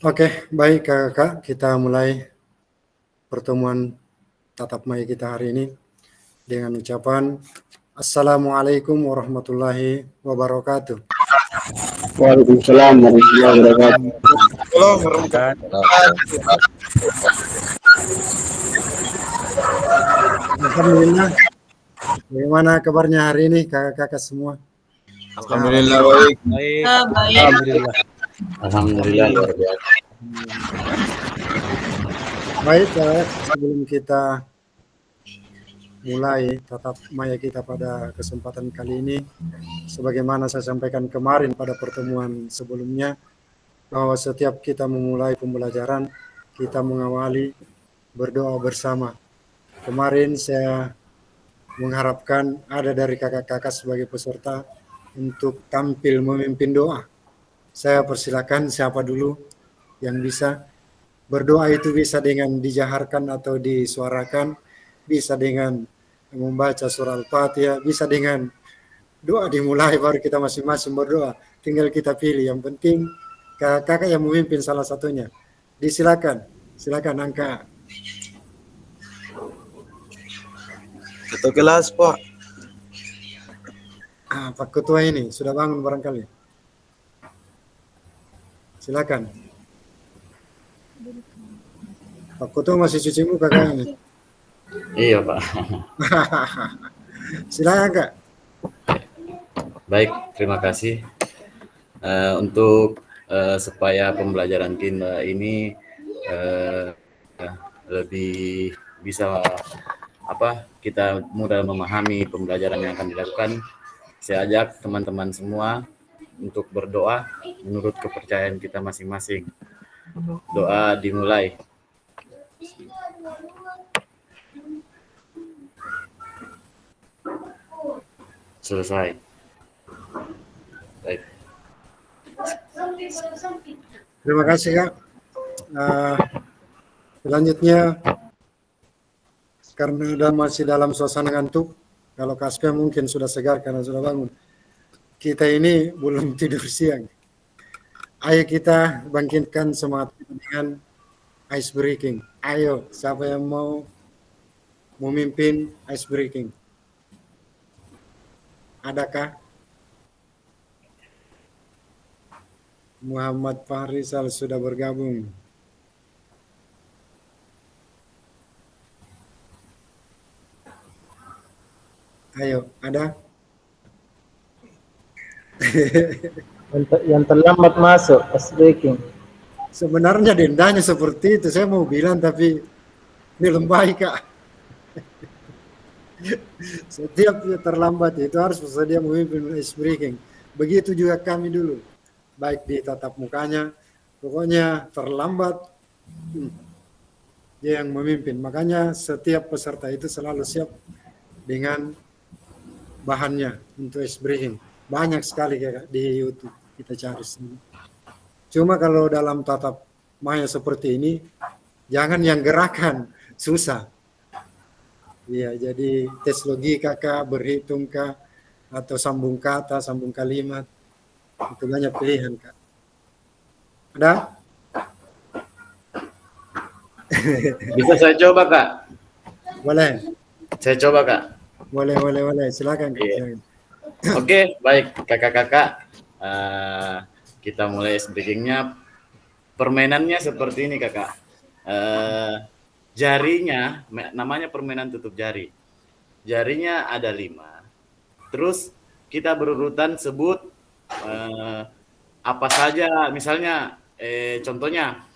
Oke, baik kakak, kita mulai pertemuan tatap maya kita hari ini dengan ucapan Assalamualaikum warahmatullahi wabarakatuh. Waalaikumsalam warahmatullahi wabarakatuh. Halo, warahmatullahi Alhamdulillah, bagaimana kabarnya hari ini kakak-kakak semua? Alhamdulillah baik. Baik, Baik. alhamdulillah. Alhamdulillah luar biasa. Baik, kakak, sebelum kita mulai tatap maya kita pada kesempatan kali ini, sebagaimana saya sampaikan kemarin pada pertemuan sebelumnya, bahwa setiap kita memulai pembelajaran, kita mengawali berdoa bersama. Kemarin saya mengharapkan ada dari kakak-kakak sebagai peserta untuk tampil memimpin doa. Saya persilakan siapa dulu yang bisa. Berdoa itu bisa dengan dijaharkan atau disuarakan, bisa dengan membaca surah Al-Fatihah, bisa dengan doa dimulai baru kita masing-masing berdoa. Tinggal kita pilih. Yang penting kakak yang memimpin salah satunya. Disilakan, silakan angka. Satu kelas, Pak. Pak Ketua ini sudah bangun barangkali. Silakan. Pak Ketua masih cuci muka kayaknya. Iya Pak. Silakan Kak. Baik, terima kasih untuk supaya pembelajaran kita ini lebih bisa kita mudah memahami pembelajaran yang akan dilakukan. Saya ajak teman-teman semua untuk berdoa menurut kepercayaan kita masing-masing. Doa dimulai. Selesai. Baik. Terima kasih Kak. Selanjutnya, karena masih dalam suasana ngantuk, kalau Kak Aspa mungkin sudah segar karena sudah bangun. Kita ini belum tidur siang. Ayo kita bangkitkan semangat kita dengan ice breaking. Ayo, siapa yang mau memimpin ice breaking? Adakah? Muhammad Fahrizal sudah bergabung. Ayo, ada? Yang terlambat masuk, ice breaking. Sebenarnya dendanya seperti itu. Saya mau bilang tapi belum baik Kak. Setiap terlambat itu harus bersedia memimpin ice breaking. Begitu juga kami dulu. Baik di tatap mukanya, pokoknya terlambat dia yang memimpin. Makanya setiap peserta itu selalu siap dengan bahannya untuk ice breaking. Banyak sekali kayak di YouTube kita cari sini. Cuma kalau dalam tatap maya seperti ini, jangan yang gerakan, susah. Iya, jadi tes logika kah, berhitung kah, atau sambung kata, sambung kalimat. Itu banyak pilihan Kak. Ada? Bisa saya coba Kak? Boleh. Saya coba Kak. Boleh. Silakan Kak. Iya. Oke, baik kakak-kakak. Kita mulai breakingnya. Permainannya seperti ini kakak. Jarinya, namanya permainan tutup jari. Jarinya ada 5. Terus kita berurutan sebut apa saja. Misalnya, contohnya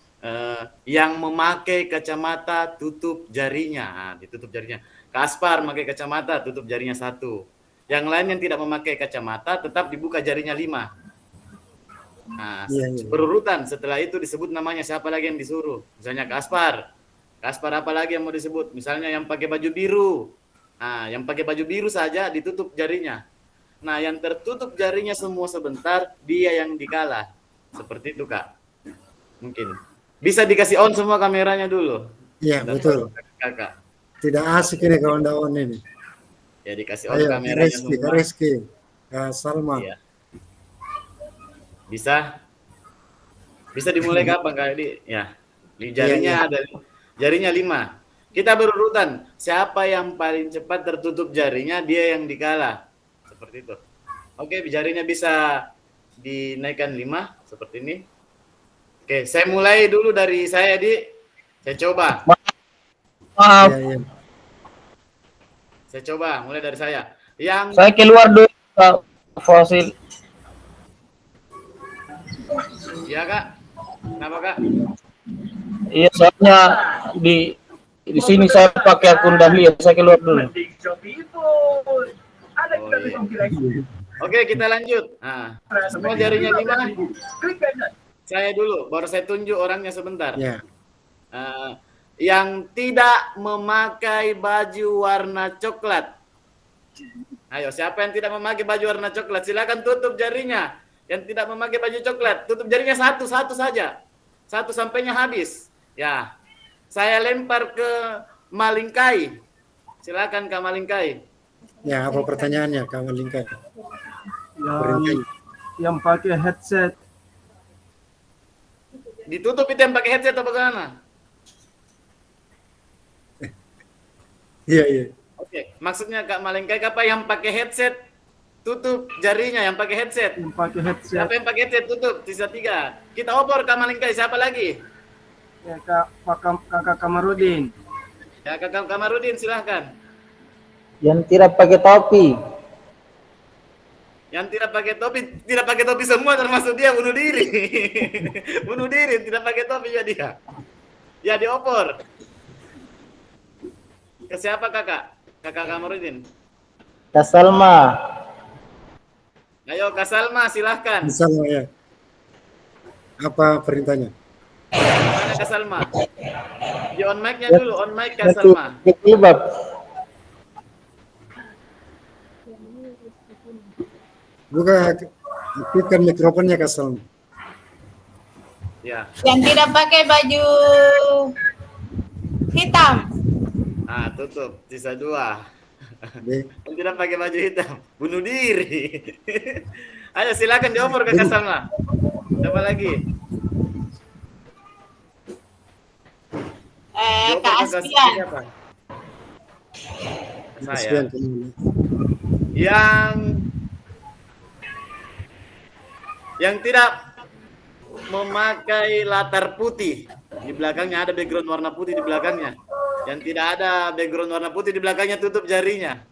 yang memakai kacamata tutup jarinya. Ditutup jarinya. Kak Aspar memakai kacamata, tutup jarinya 1. Yang lain yang tidak memakai kacamata tetap dibuka jarinya 5. Nah, berurutan. Setelah itu disebut namanya siapa lagi yang disuruh. Misalnya Kak Aspar. Kak Aspar apa lagi yang mau disebut? Misalnya yang pakai baju biru. Nah, yang pakai baju biru saja ditutup jarinya. Nah, yang tertutup jarinya semua sebentar, dia yang dikalah. Seperti itu Kak. Mungkin. Bisa dikasih on semua kameranya dulu. Iya, betul. Kakak. Tidak asik ini kalau tidak on ini. Ya dikasih on kameranya semua. Kak Rizky, Kak Salma. Iya. Bisa? Bisa dimulai kapan Kak Edi? Ya. Di jarinya ada jarinya 5. Kita berurutan. Siapa yang paling cepat tertutup jarinya dia yang dikalah. Seperti itu. Oke, jarinya bisa dinaikkan 5 seperti ini. Oke, saya mulai dulu dari saya saya coba. Maaf, Iya. Saya coba mulai dari saya. Yang saya keluar dulu, Kak Fasil. ya Kak. Kenapa Kak? Iya, soalnya di sini saya pakai akun Dahlia, saya keluar dulu. Oh, iya. Oke, kita lanjut. Nah, semua jarinya 5. Saya dulu, baru saya tunjuk orangnya sebentar. Ya. Yang tidak memakai baju warna coklat. Ayo, siapa yang tidak memakai baju warna coklat? Silakan tutup jarinya. Yang tidak memakai baju coklat, tutup jarinya satu saja. 1 sampainya habis. Ya, saya lempar ke Malingkai. Silakan Kak Malingkai. Ya, apa pertanyaannya Kak Malingkai? Yang pakai headset. Ditutup itu yang pakai headset atau bagaimana? Iya. Oke, maksudnya Kak Malingkai apa yang pakai headset tutup jarinya yang pakai headset. Yang pakai headset. Siapa yang pakai headset tutup? Sisa 3. Kita opor Kak Malingkai, siapa lagi? Ya, Kakak Kamarudin. Ya Kakak Kamarudin silahkan. Yang tidak pakai topi. Yang tidak pakai topi semua termasuk dia bunuh diri. Bunuh diri tidak pakai topi ya dia. Ya diopor. Ke siapa Kakak? Kakak Kamarudin. Kak Salma. Ayo Kak Salma silahkan. Salma ya. Apa perintahnya? Mana Kak Salma? Di on mic-nya dulu, on mic Kak Salma. Jilbab. Buka aktifkan mikrofonnya Kak Salma. Ya. Yang tidak pakai baju hitam. Ah, tutup. Sisa 2. Oke. Yang tidak pakai baju hitam, bunuh diri. Ayo silakan diopor ke Kak Salma. Siapa lagi? Diopor Kak ke Aspian. siapa? Saya. Sekian kemana? Yang tidak memakai latar putih. Di belakangnya ada background warna putih di belakangnya. Yang tidak ada background warna putih di belakangnya tutup jarinya.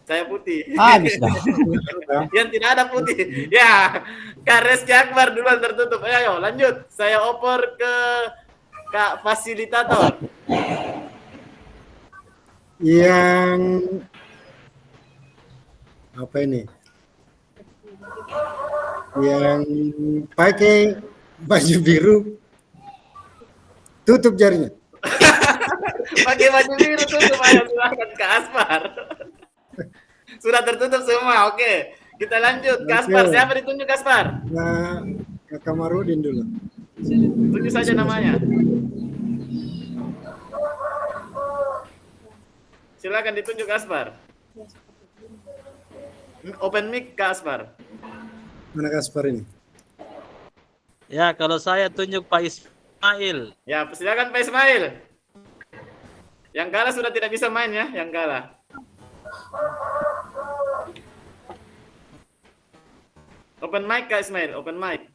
Saya putih. Habis dah. Yang tidak ada putih. Ya, Kak Reski Akbar duluan tertutup. Ayo lanjut. Saya opor ke Kak Fasilitator. Yang apa ini? Yang pakai baju biru tutup jarinya. Pakai baju biru tutup. Ayo silakan Kak Aspar. Sudah tertutup semua. Oke. Kita lanjut. Kak Aspar, siapa ditunjuk Kak Aspar? Nah, Kak Kamarudin dulu. Tunjuk saja namanya. Silakan ditunjuk Kak Aspar. Open mic Kak Aspar. Mana Kak Aspar ini? Ya, kalau saya tunjuk Pak Ismail. Ya, silakan Pak Ismail. Yang kalah sudah tidak bisa main ya, yang kalah. Open mic Kak Ismail, open mic.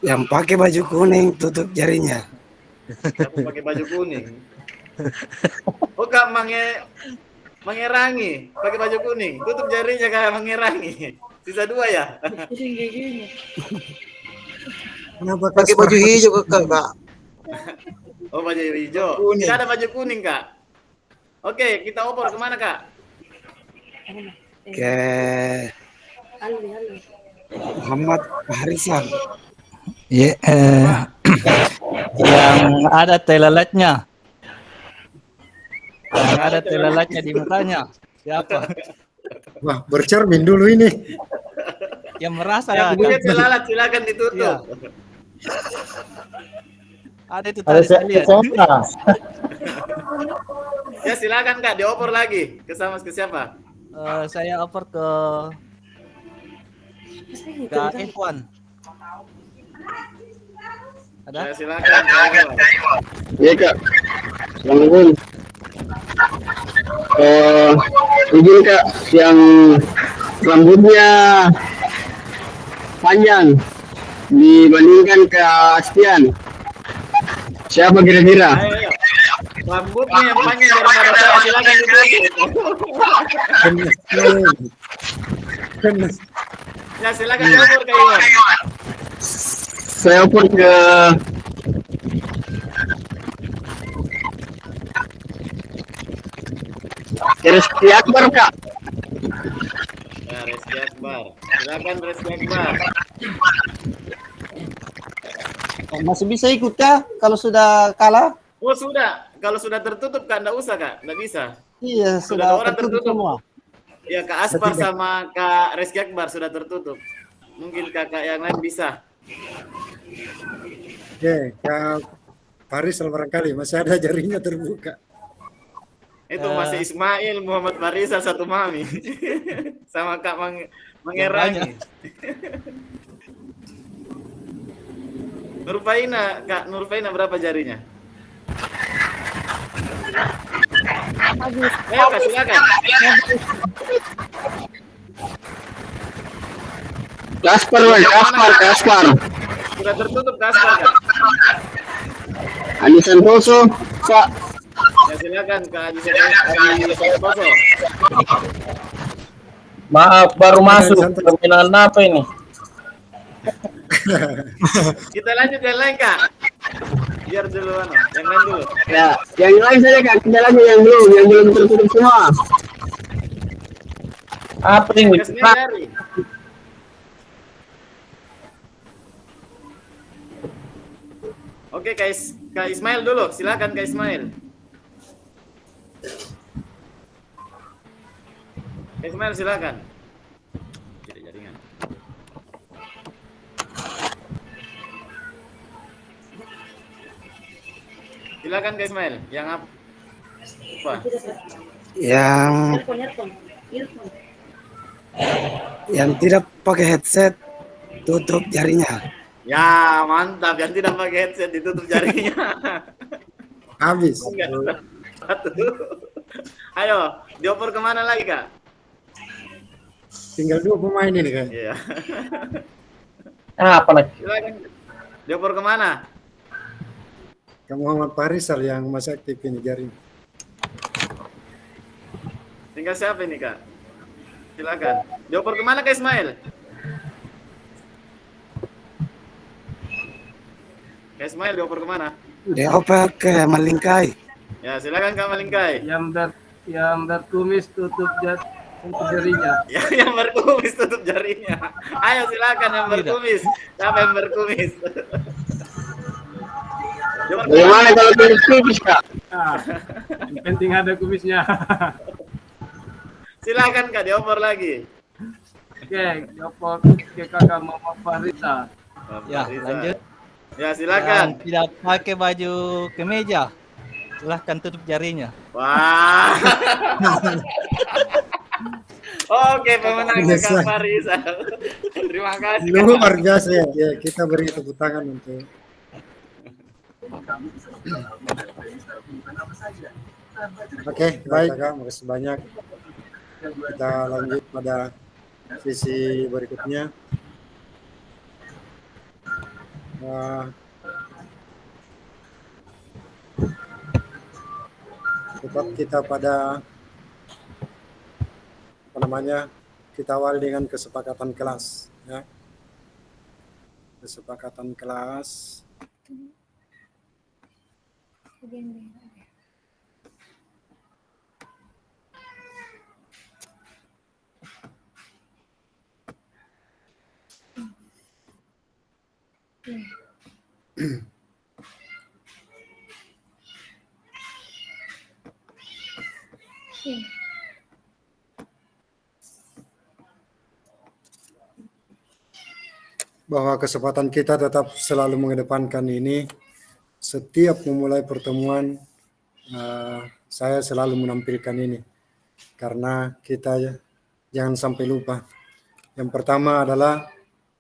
Yang pakai baju kuning tutup jarinya. Siapa pakai baju kuning? Oh Kak Mangerangi, pakai baju kuning, tutup jarinya Kak Mangerangi. Sisa 2 ya? Kenapa Kak Pakai Aspar? baju hijau Kak. Oh baju hijau. Kuning. Tidak ada baju kuning Kak. Oke, kita opor kemana Kak? Ke Muhammad Harisan. Ya, yang ada telalatnya. Yang ada telalatnya di mukanya. Siapa? Wah, bercermin dulu ini. Yang merasa Yang punya celalat silakan ditutup. Iya. Ada itu Ada tadi saya lihat. saya. Ya silakan Kak, diopor lagi. Ke siapa? Saya oper ke Ikhwan. Ada? Ya, silakan. Kak Iwan. Iya Kak. Assalamualaikum. Izin Kak, yang rambutnya panjang dibandingkan ke Astian. Siapa kira-kira? Ayo, ayo. Rambutnya yang panjang daripada saya, silakan ditutup. Kena. Ya, silakan jawab Kak Iwan. Saya pun ke Rizky Akbar Kak. Ya, Rizky Akbar. Silakan Rizky Akbar. Masih bisa ikut kah kalau sudah kalah? Oh, sudah. Kalau sudah tertutup Kak, enggak usah Kak. Enggak bisa. Iya, Sudah ada orang tertutup. semua. Ya, Kak Aspar sama Kak Rizky Akbar sudah tertutup. Mungkin kakak yang lain bisa. Oke, Kak Farisal barangkali masih ada jarinya terbuka. Itu masih Ismail, Muhammad Farisal satu mami. Sama Kak Mangerangi. Nurfaina, Kak Nurfaina berapa jarinya? Ayo Kak, silakan. Kaspar. Sudah tertutup Kak Aspar, Kak. Adi Santoso, Pak. Ya silakan Kak Haji Santoso. Maaf, baru masuk. Permainan apa ini? Kita lanjut yang lain Kak. Biar dulu yang lain dulu. Ya, yang lain saja Kak. Kita lagi yang belum tertutup semua. Apa ini? Kasihnya jari. Oke Kak Ismail dulu, silakan Kak Ismail. Kak Ismail silakan. Tidak jaringan. Silakan Kak Ismail, yang apa? Yang tidak pakai headset tutup jarinya. Ya mantap, yang tidak pakai headset ditutup jarinya. Habis. Enggak. Satu. Ayo, dioper kemana lagi Kak? Tinggal 2 pemain ini kan. Iya. Apa lagi? Silakan. Dioper kemana? Kak Muhammad Farisal yang masih aktif ini jarinya. Tinggal siapa ini Kak? Silakan. Dioper kemana Kak Ismail? Kak Ismail dioper kemana? Dia ke Malingkai. Ya silakan Kak Malingkai. Yang berkumis tutup jarinya. Ya, yang berkumis tutup jarinya. Ayo silakan yang berkumis. Siapa yang berkumis? Bagaimana kalau tipis Kak? Yang penting ada kumisnya. Silakan Kak dioper lagi. Oke, dioper ke kakak Muhammad Farisal. Ya, lanjut. Ya silakan. Yang tidak pakai baju kemeja, silahkan tutup jarinya. Wah. Oke, pemenang Kak Farisal. Terima kasih. Luar biasa ya. Ya, kita beri tepuk tangan untuk Oke, baik Kak, makasih banyak. Kita lanjut pada sisi berikutnya. Tetap kita pada kita awali dengan kesepakatan kelas ya. Kesepakatan kelas. Bahwa kesempatan kita tetap selalu mengedepankan ini. Setiap memulai pertemuan, saya selalu menampilkan ini. Karena kita jangan sampai lupa. Yang pertama adalah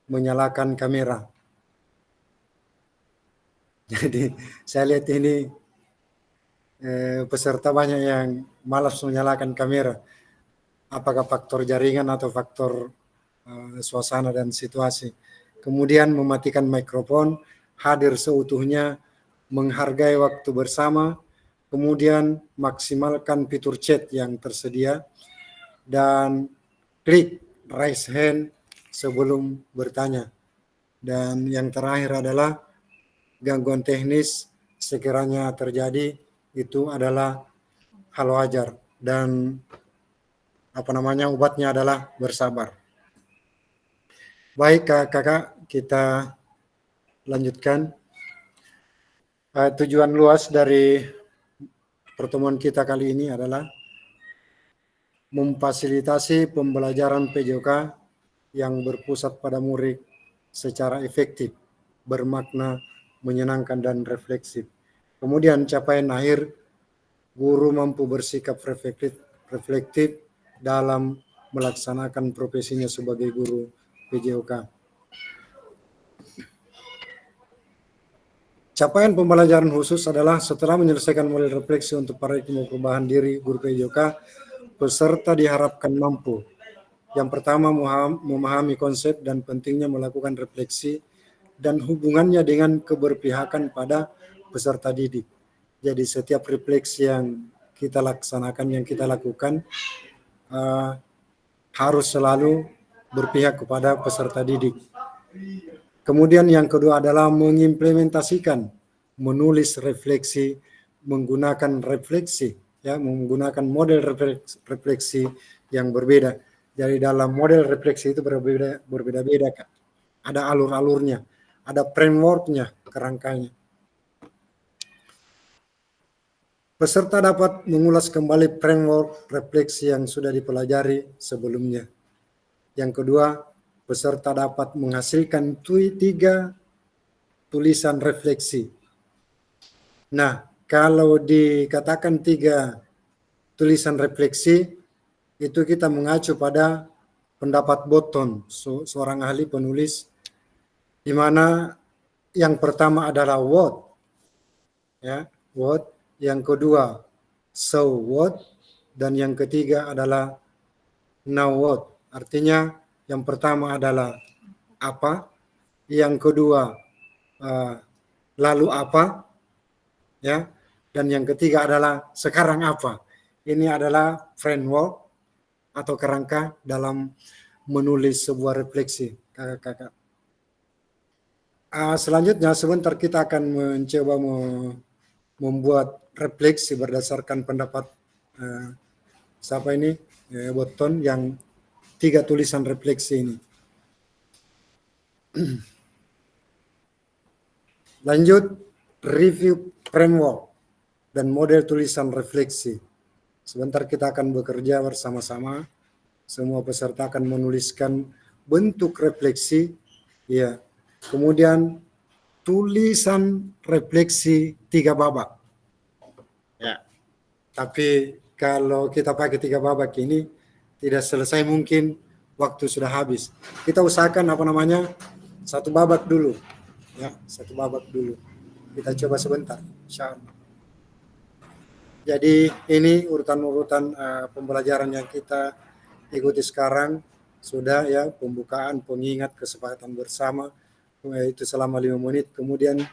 menyalakan kamera. Jadi saya lihat ini peserta banyak yang malas menyalakan kamera. Apakah faktor jaringan atau faktor suasana dan situasi. Kemudian mematikan mikrofon, hadir seutuhnya, menghargai waktu bersama, kemudian maksimalkan fitur chat yang tersedia, dan klik raise hand sebelum bertanya. Dan yang terakhir adalah gangguan teknis sekiranya terjadi itu adalah hal wajar, dan obatnya adalah bersabar. Baik kakak, kita lanjutkan. Tujuan luas dari pertemuan kita kali ini adalah memfasilitasi pembelajaran PJOK yang berpusat pada murid secara efektif, bermakna, menyenangkan, dan refleksif. Kemudian capaian akhir, guru mampu bersikap reflektif dalam melaksanakan profesinya sebagai guru PJOK. Capaian pembelajaran khusus adalah setelah menyelesaikan model refleksi untuk paradigma perubahan diri guru PJOK, peserta diharapkan mampu. Yang pertama, memahami konsep dan pentingnya melakukan refleksi dan hubungannya dengan keberpihakan pada peserta didik. Jadi setiap refleksi yang kita laksanakan, yang kita lakukan, harus selalu berpihak kepada peserta didik. Kemudian yang kedua adalah mengimplementasikan, menulis refleksi, menggunakan refleksi, ya, menggunakan model refleksi yang berbeda. Jadi dalam model refleksi itu berbeda-beda, Kak. Ada alur-alurnya, ada frameworknya, kerangkanya. Peserta dapat mengulas kembali framework refleksi yang sudah dipelajari sebelumnya. Yang kedua, peserta dapat menghasilkan 3 tulisan refleksi. Nah, kalau dikatakan 3 tulisan refleksi, itu kita mengacu pada pendapat Botton, seorang ahli penulis, di mana yang pertama adalah what, ya, what, yang kedua so what, dan yang ketiga adalah now what. Artinya yang pertama adalah apa, yang kedua lalu apa, ya, dan yang ketiga adalah sekarang apa. Ini adalah framework atau kerangka dalam menulis sebuah refleksi, kakak-kakak. Selanjutnya sebentar kita akan mencoba membuat refleksi berdasarkan pendapat siapa ini, Botton, yang 3 tulisan refleksi ini. Lanjut, review framework dan model tulisan refleksi. Sebentar kita akan bekerja bersama-sama. Semua peserta akan menuliskan bentuk refleksi, ya. Kemudian tulisan refleksi 3 babak. Ya. Tapi kalau kita pakai 3 babak ini tidak selesai, mungkin waktu sudah habis. Kita usahakan 1 babak dulu. Ya, 1 babak dulu. Kita coba sebentar, insyaallah. Jadi ini urutan-urutan pembelajaran yang kita ikuti sekarang. Sudah, ya, pembukaan, pengingat, kesepakatan bersama, itu selama 5 menit. Kemudian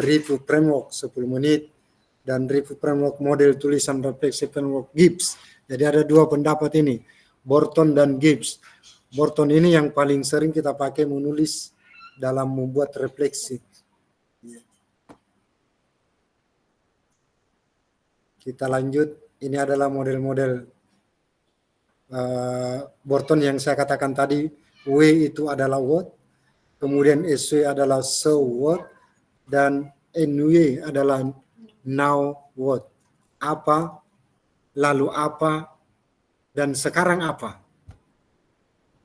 review framework 10 menit. Dan review framework model tulisan refleksi framework Gibbs. Jadi ada 2 pendapat ini, Botton dan Gibbs. Botton ini yang paling sering kita pakai menulis dalam membuat refleksi. Kita lanjut, ini adalah model-model Botton yang saya katakan tadi. W itu adalah what, kemudian SW adalah so what, dan NW adalah now what. Apa, lalu apa, dan sekarang apa.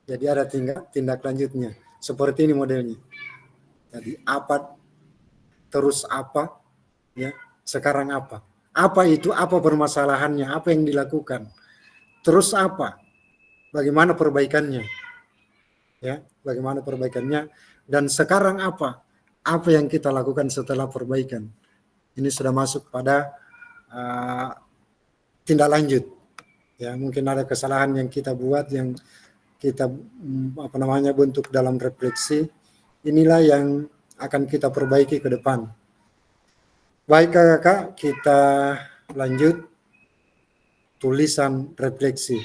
Jadi ada tindak lanjutnya. Seperti ini modelnya. Jadi apa, terus apa, ya, sekarang apa. Apa itu, apa permasalahannya, apa yang dilakukan. Terus apa, bagaimana perbaikannya. ya, bagaimana perbaikannya, dan sekarang apa yang kita lakukan setelah perbaikan. Ini sudah masuk pada tindak lanjut. Ya, mungkin ada kesalahan yang kita buat, yang kita bentuk dalam refleksi. Inilah yang akan kita perbaiki ke depan. Baik kakak, kita lanjut tulisan refleksi,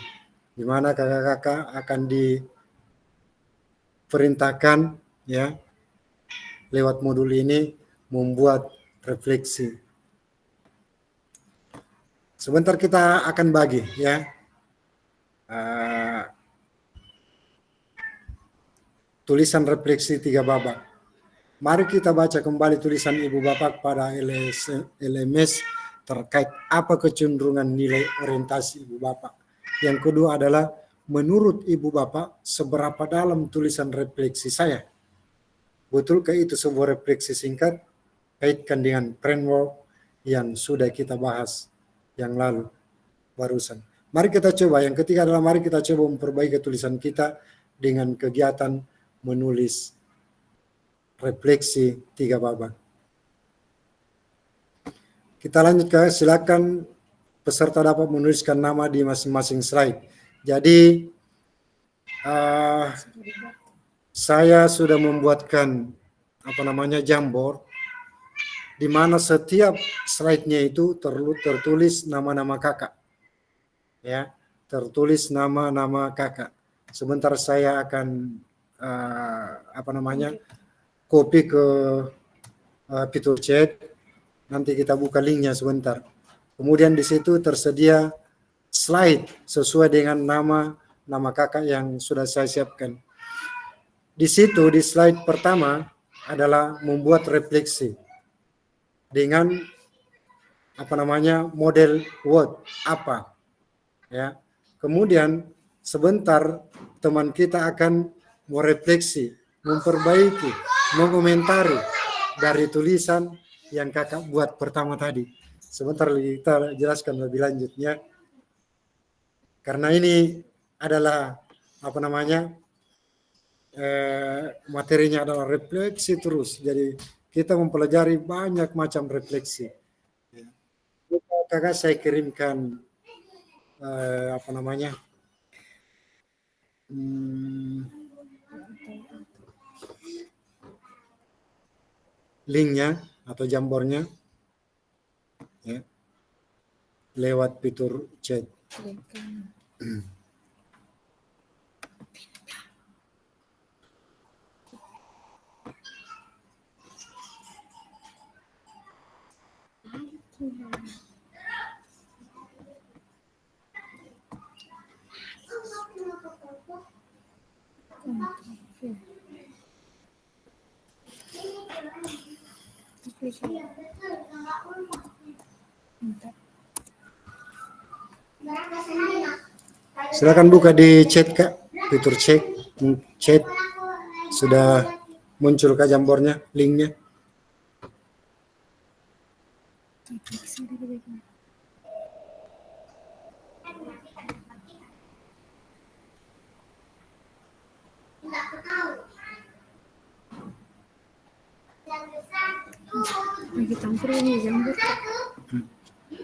di mana kakak-kakak akan diperintahkan ya lewat modul ini membuat refleksi. Sebentar kita akan bagi ya tulisan refleksi 3 babak. Mari kita baca kembali tulisan Ibu Bapak pada LMS terkait apa kecenderungan nilai orientasi Ibu Bapak. Yang kedua adalah menurut Ibu Bapak seberapa dalam tulisan refleksi saya. Betulkah itu sebuah refleksi singkat? Kaitkan dengan framework yang sudah kita bahas yang lalu barusan. Mari kita coba. Yang ketiga adalah mari kita coba memperbaiki tulisan kita dengan kegiatan menulis refleksi 3 babak. Kita lanjut ke, silakan peserta dapat menuliskan nama di masing-masing slide. Jadi saya sudah membuatkan Jamboard di mana setiap slide-nya itu tertulis nama-nama kakak. Ya, tertulis nama-nama kakak. Sebentar saya akan copy ke fitur chat. Nanti kita buka linknya sebentar. Kemudian di situ tersedia slide sesuai dengan nama kakak yang sudah saya siapkan. Di situ di slide pertama adalah membuat refleksi dengan model Word apa ya. Kemudian sebentar teman kita akan merefleksi, memperbaiki, mengomentari dari tulisan yang kakak buat pertama tadi. Sebentar kita jelaskan lebih lanjutnya. Karena ini adalah materinya adalah refleksi terus. Jadi kita mempelajari banyak macam refleksi. Kakak saya kirimkan linknya atau jambornya ya, lewat fitur chat. Silakan buka di chat Kak, fitur chat sudah muncul Kak jambornya, linknya. Lagi campur ini jamur.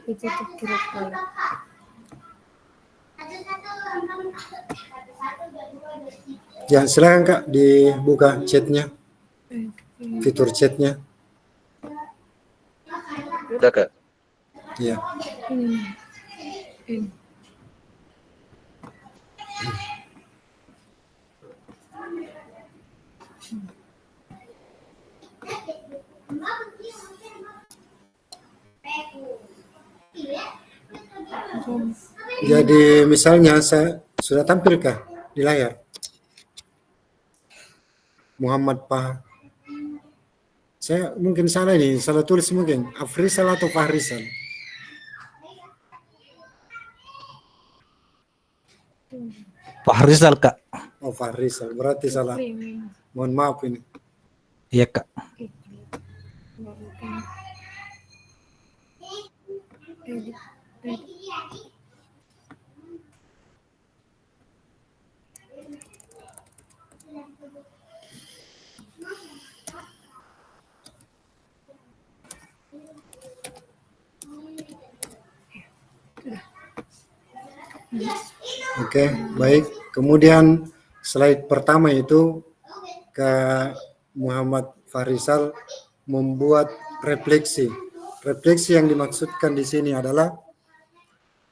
Itu kira kira. Ya, silakan Kak dibuka chatnya, fitur chatnya. Udah Kak. Ya. Ini. Jadi misalnya saya sudah tampilkah di layar? Muhammad Pak. Saya mungkin salah ini, salah tulis mungkin. Afrizal atau Fahrizal? Fahrizal Kak. Oh Fahrizal, berarti salah. Mohon maaf ini. Iya Kak. Oke, baik. Kemudian slide pertama itu Kak Muhammad Farisal membuat refleksi. Refleksi yang dimaksudkan di sini adalah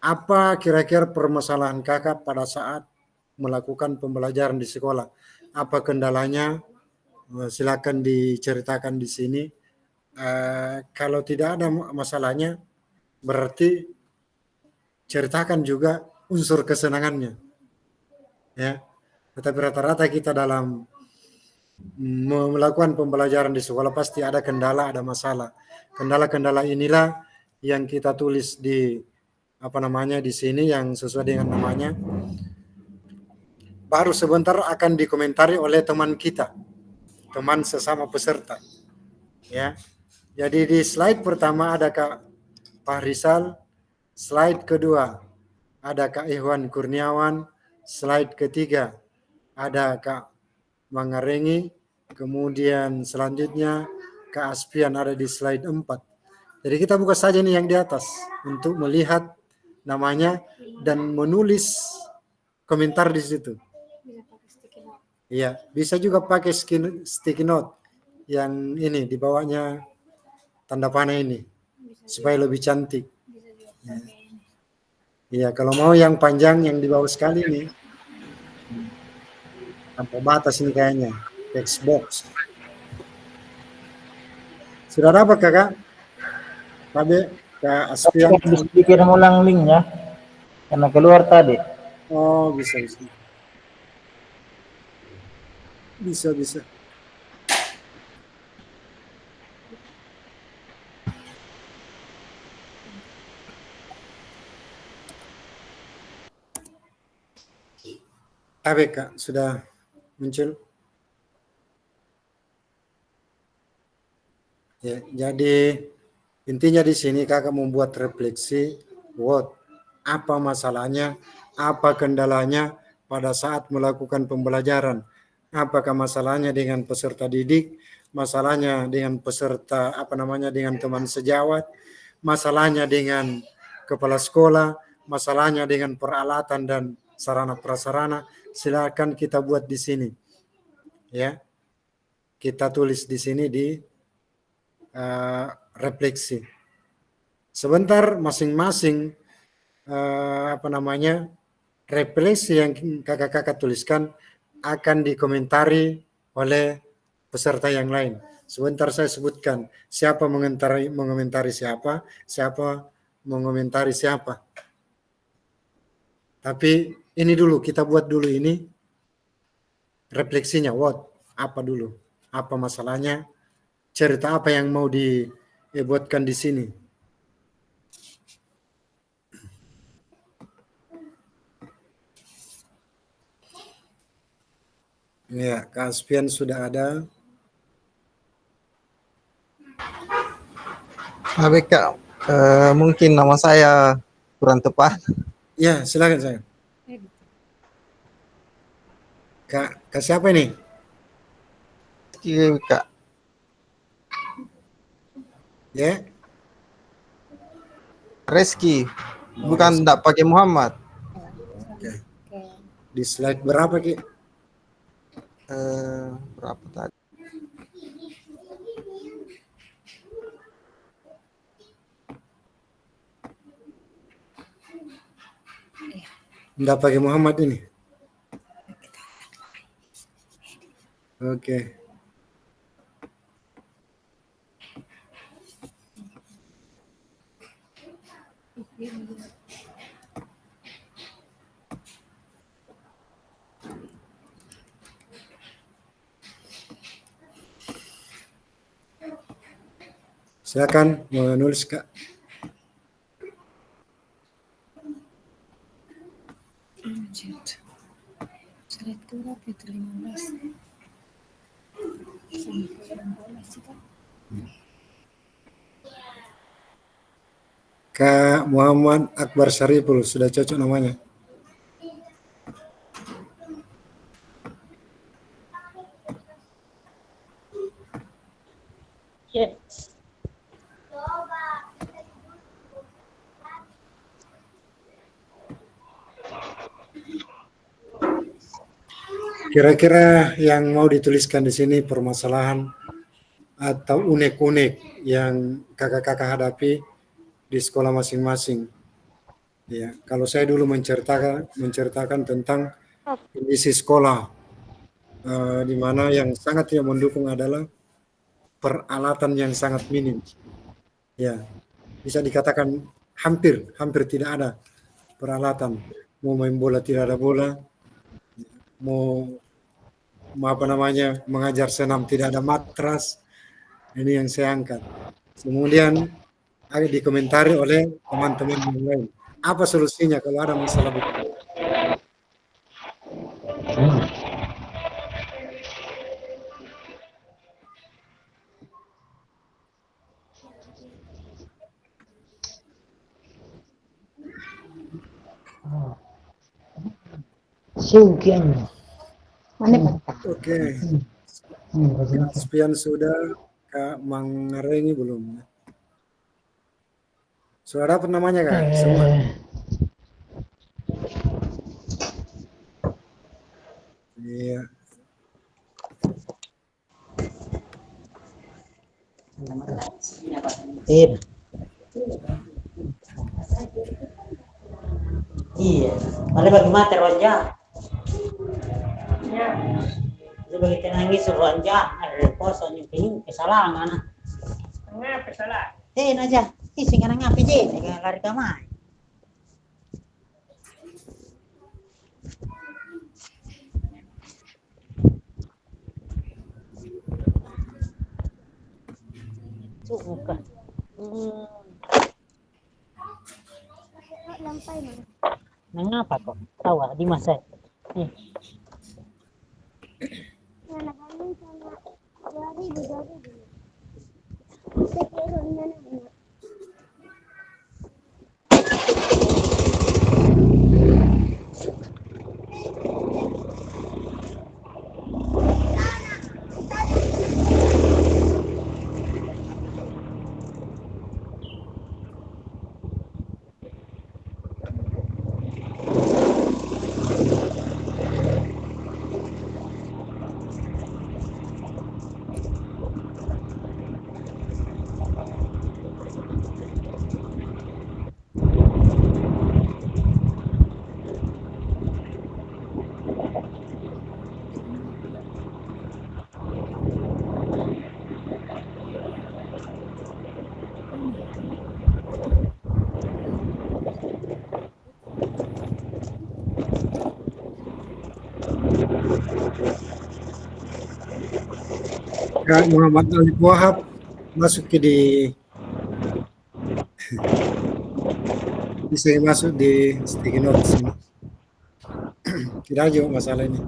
apa kira-kira permasalahan kakak pada saat melakukan pembelajaran di sekolah? Apa kendalanya? Silakan diceritakan di sini. Kalau tidak ada masalahnya, berarti ceritakan juga unsur kesenangannya. Ya, tetapi rata-rata kita dalam melakukan pembelajaran di sekolah pasti ada kendala, ada masalah. Kendala-kendala inilah yang kita tulis di di sini yang sesuai dengan namanya. Baru sebentar akan dikomentari oleh teman kita, teman sesama peserta. Ya. Jadi di slide pertama ada Kak Fahrizal, slide kedua ada Kak Ikhwan Kurniawan, slide ketiga ada Kak Mangarengi, kemudian selanjutnya Kak Aspian ada di slide 4. Jadi kita buka saja nih yang di atas untuk melihat namanya dan menulis komentar di situ. Iya, bisa juga pakai sticky note yang ini di bawahnya tanda panah ini supaya lebih cantik. Iya, kalau mau yang panjang yang di bawah sekali nih. Tanpa batas ini kayaknya. Text box. Sudah dapat kakak? Kabe, Kak Aspian. Bisa dikirim ulang linknya karena keluar tadi. Oh, bisa. Bisa. Kabe, Kak, sudah muncul? Ya, jadi intinya di sini kakak membuat refleksi, apa masalahnya, apa kendalanya pada saat melakukan pembelajaran, apakah masalahnya dengan peserta didik, masalahnya dengan peserta dengan teman sejawat, masalahnya dengan kepala sekolah, masalahnya dengan peralatan dan sarana prasarana. Silakan kita buat di sini, ya. Kita tulis di sini di refleksi. Sebentar masing-masing refleksi yang kakak-kakak tuliskan akan dikomentari oleh peserta yang lain. Sebentar saya sebutkan siapa mengomentari siapa, siapa mengomentari siapa. Tapi ini dulu, kita buat dulu ini refleksinya, apa dulu, apa masalahnya, cerita apa yang mau dibuatkan di sini. Ya, Kak Aspian sudah ada. Kak, mungkin nama saya kurang tepat. Ya, silakan saya. Kak siapa ini? Kak. Ya. Reski. Bukan enggak pakai Muhammad. Oke. Di slide berapa, Ki? Berapa tadi? Enggak pakai Muhammad ini. Oke. Silakan menulis, Kak. Slide ke berapa itu 15 sampai 16 juga. Kak Muhammad Akbar Syariful, sudah cocok namanya? Yes. Kira-kira yang mau dituliskan di sini permasalahan atau unek-unek yang kakak-kakak hadapi di sekolah masing-masing. Ya, kalau saya dulu menceritakan tentang kondisi sekolah, di mana yang sangat tidak mendukung adalah peralatan yang sangat minim. Ya, bisa dikatakan hampir tidak ada peralatan. Mau main bola tidak ada bola, mau mengajar senam tidak ada matras. Ini yang saya angkat. Kemudian ada dikomentari oleh teman-teman yang lain. Apa solusinya kalau ada masalah begini? Oke, Spian sudah, Kak Mangrengi belum. Sudah dapat namanya Kak? Semua. Iya. Iya, mana bagi mati ronja. Sebagai tenangis ronja, ada poso nyumping kesalahan anak. Ngapa salah? Aja, sing kana ngapi je, nggak lari kamar. Bukan. Lampai mana? Mengapa kok? Tahu di masa. Mana kami sama 2000 Sekian mana? Kak Muhammad Ali Wahab masuk ke bisa masuk di sticky note sini. Tidak aja masalah ini.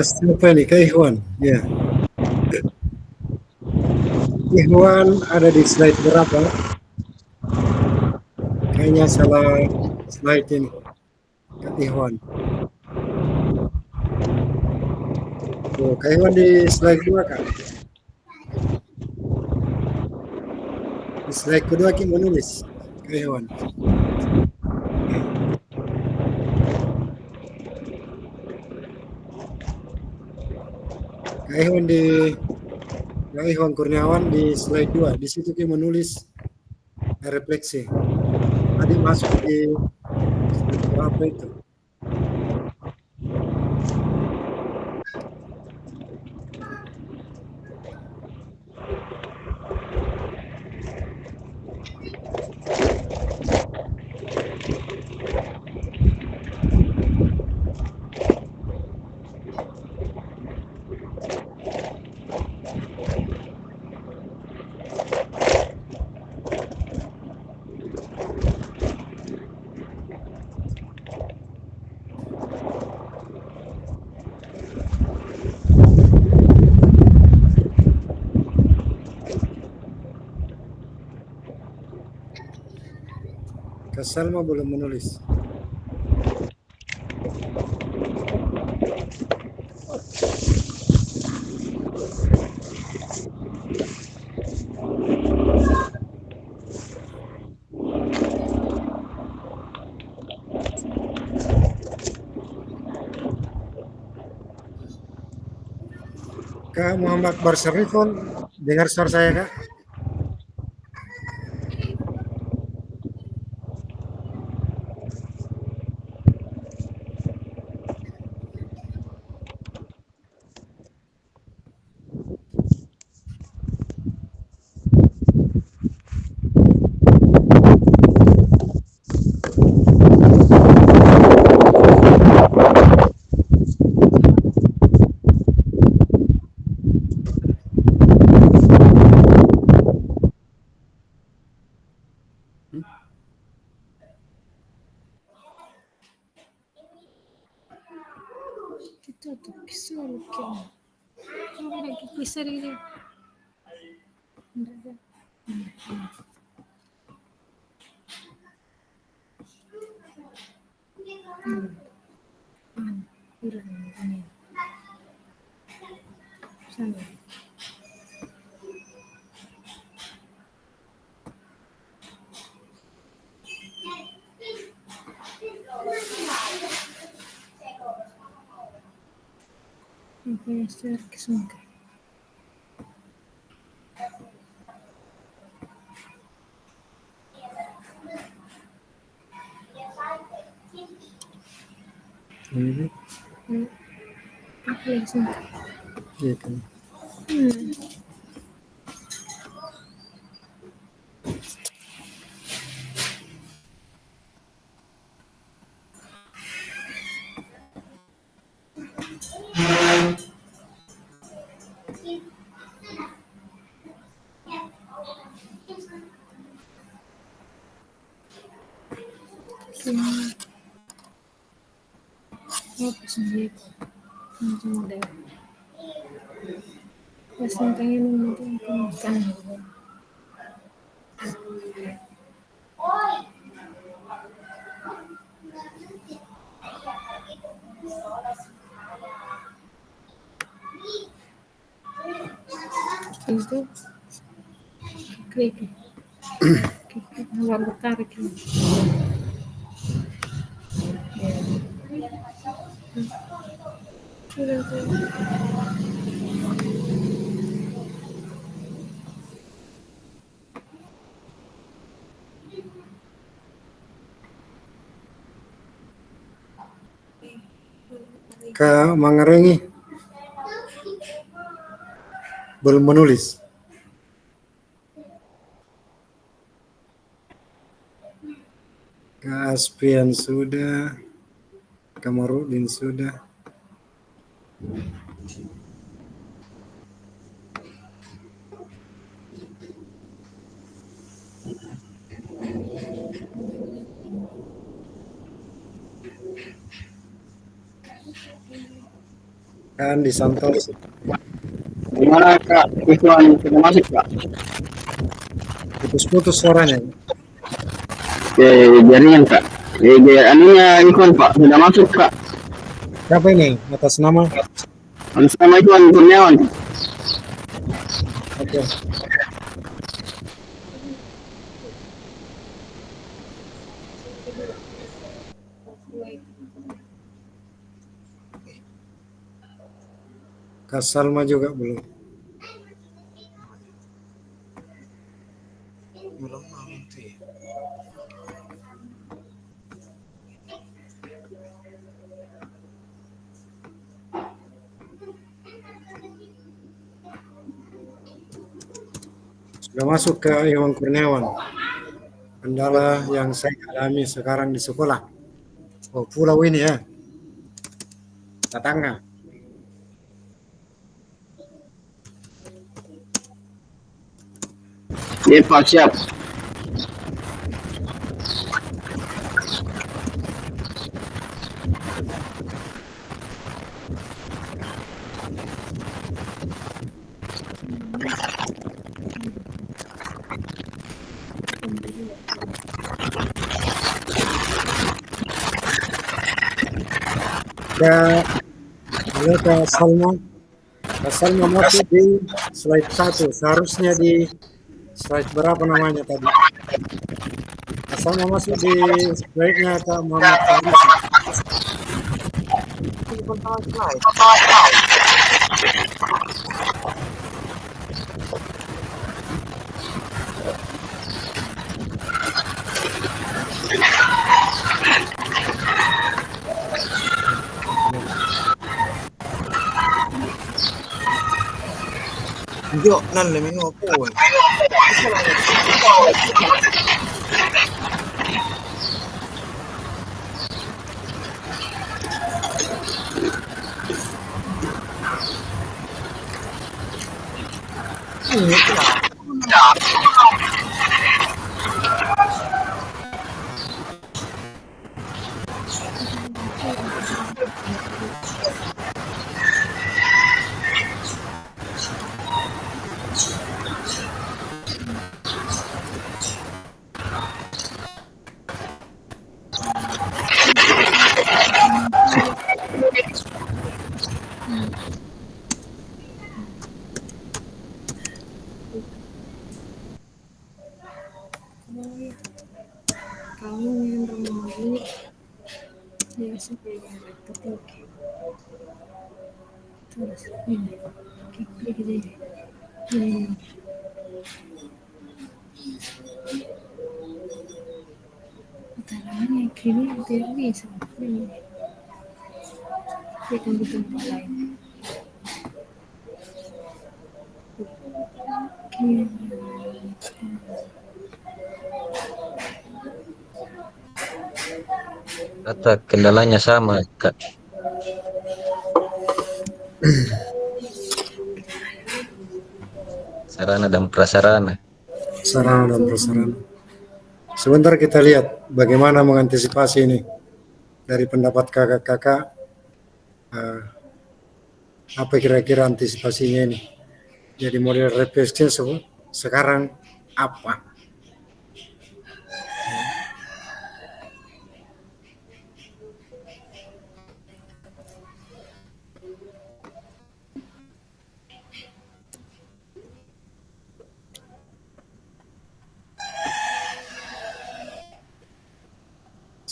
Siapa ini? Kak Ikhwan. Ya. Ikhwan ada di slide berapa? Kayaknya salah slide ini. Kak Ikhwan. Tuh, Kak Ikhwan di slide 2 Kak. Di slide kedua kita menulis. Kak Ikhwan. Kak Ihwan di Kak Ihwan Kurniawan di slide 2, di situ kita menulis refleksi. Tadi masuk di slide berapa itu? Kak Salma belum menulis. Kak Muhammad Akbar Syarifon, dengar suara saya Kak? Tutup, suruh kirim. Coba lagi bisa ini. Enggak ada. Hilang ini. Sana. Oke, share ke semua. Apa lagi semua? Iya kan. Apa sendiri? Macam ada. Pas pengen ngomong kan. Itu klik. Baru tarik ini. Sudah tuh. Kak Mangarengi belum menulis. Kak Aspian sudah, Kamarudin sudah. Kan di Santos. Gimana Kak? Ikuan sudah masuk Kak? Putus-putus suaranya. Oke, jaringan Kak. Anunya Ikuan Pak, sudah masuk Kak. Siapa ini atas nama? Atas nama Ikuan Kurniawan. Oke. Kak Salma juga belum. Belum mau itu ya. Sudah masuk ke Iwan Kurniawan. Kendala yang saya alami sekarang di sekolah. Oh, pulau ini ya. Tetangga. Iya Pak, siap. Kak, halo Kak Salma. Kak Salma masuk di slide 1. Seharusnya di slide berapa namanya tadi? Kak Salma masuk di slide-nya Kak Muhammad Faris. Yo, nan le mingo po. Kamu yang remali dia sebagai ketika terus ini klik deh ini utamanya kini tidak bisa ini kita di tempat lain kini Kata kendalanya sama, Kak. Sarana dan prasarana. Sarana dan prasarana. Sebentar kita lihat bagaimana mengantisipasi ini dari pendapat kakak-kakak. Apa kira-kira antisipasinya ini? Jadi model refleksi sekarang apa?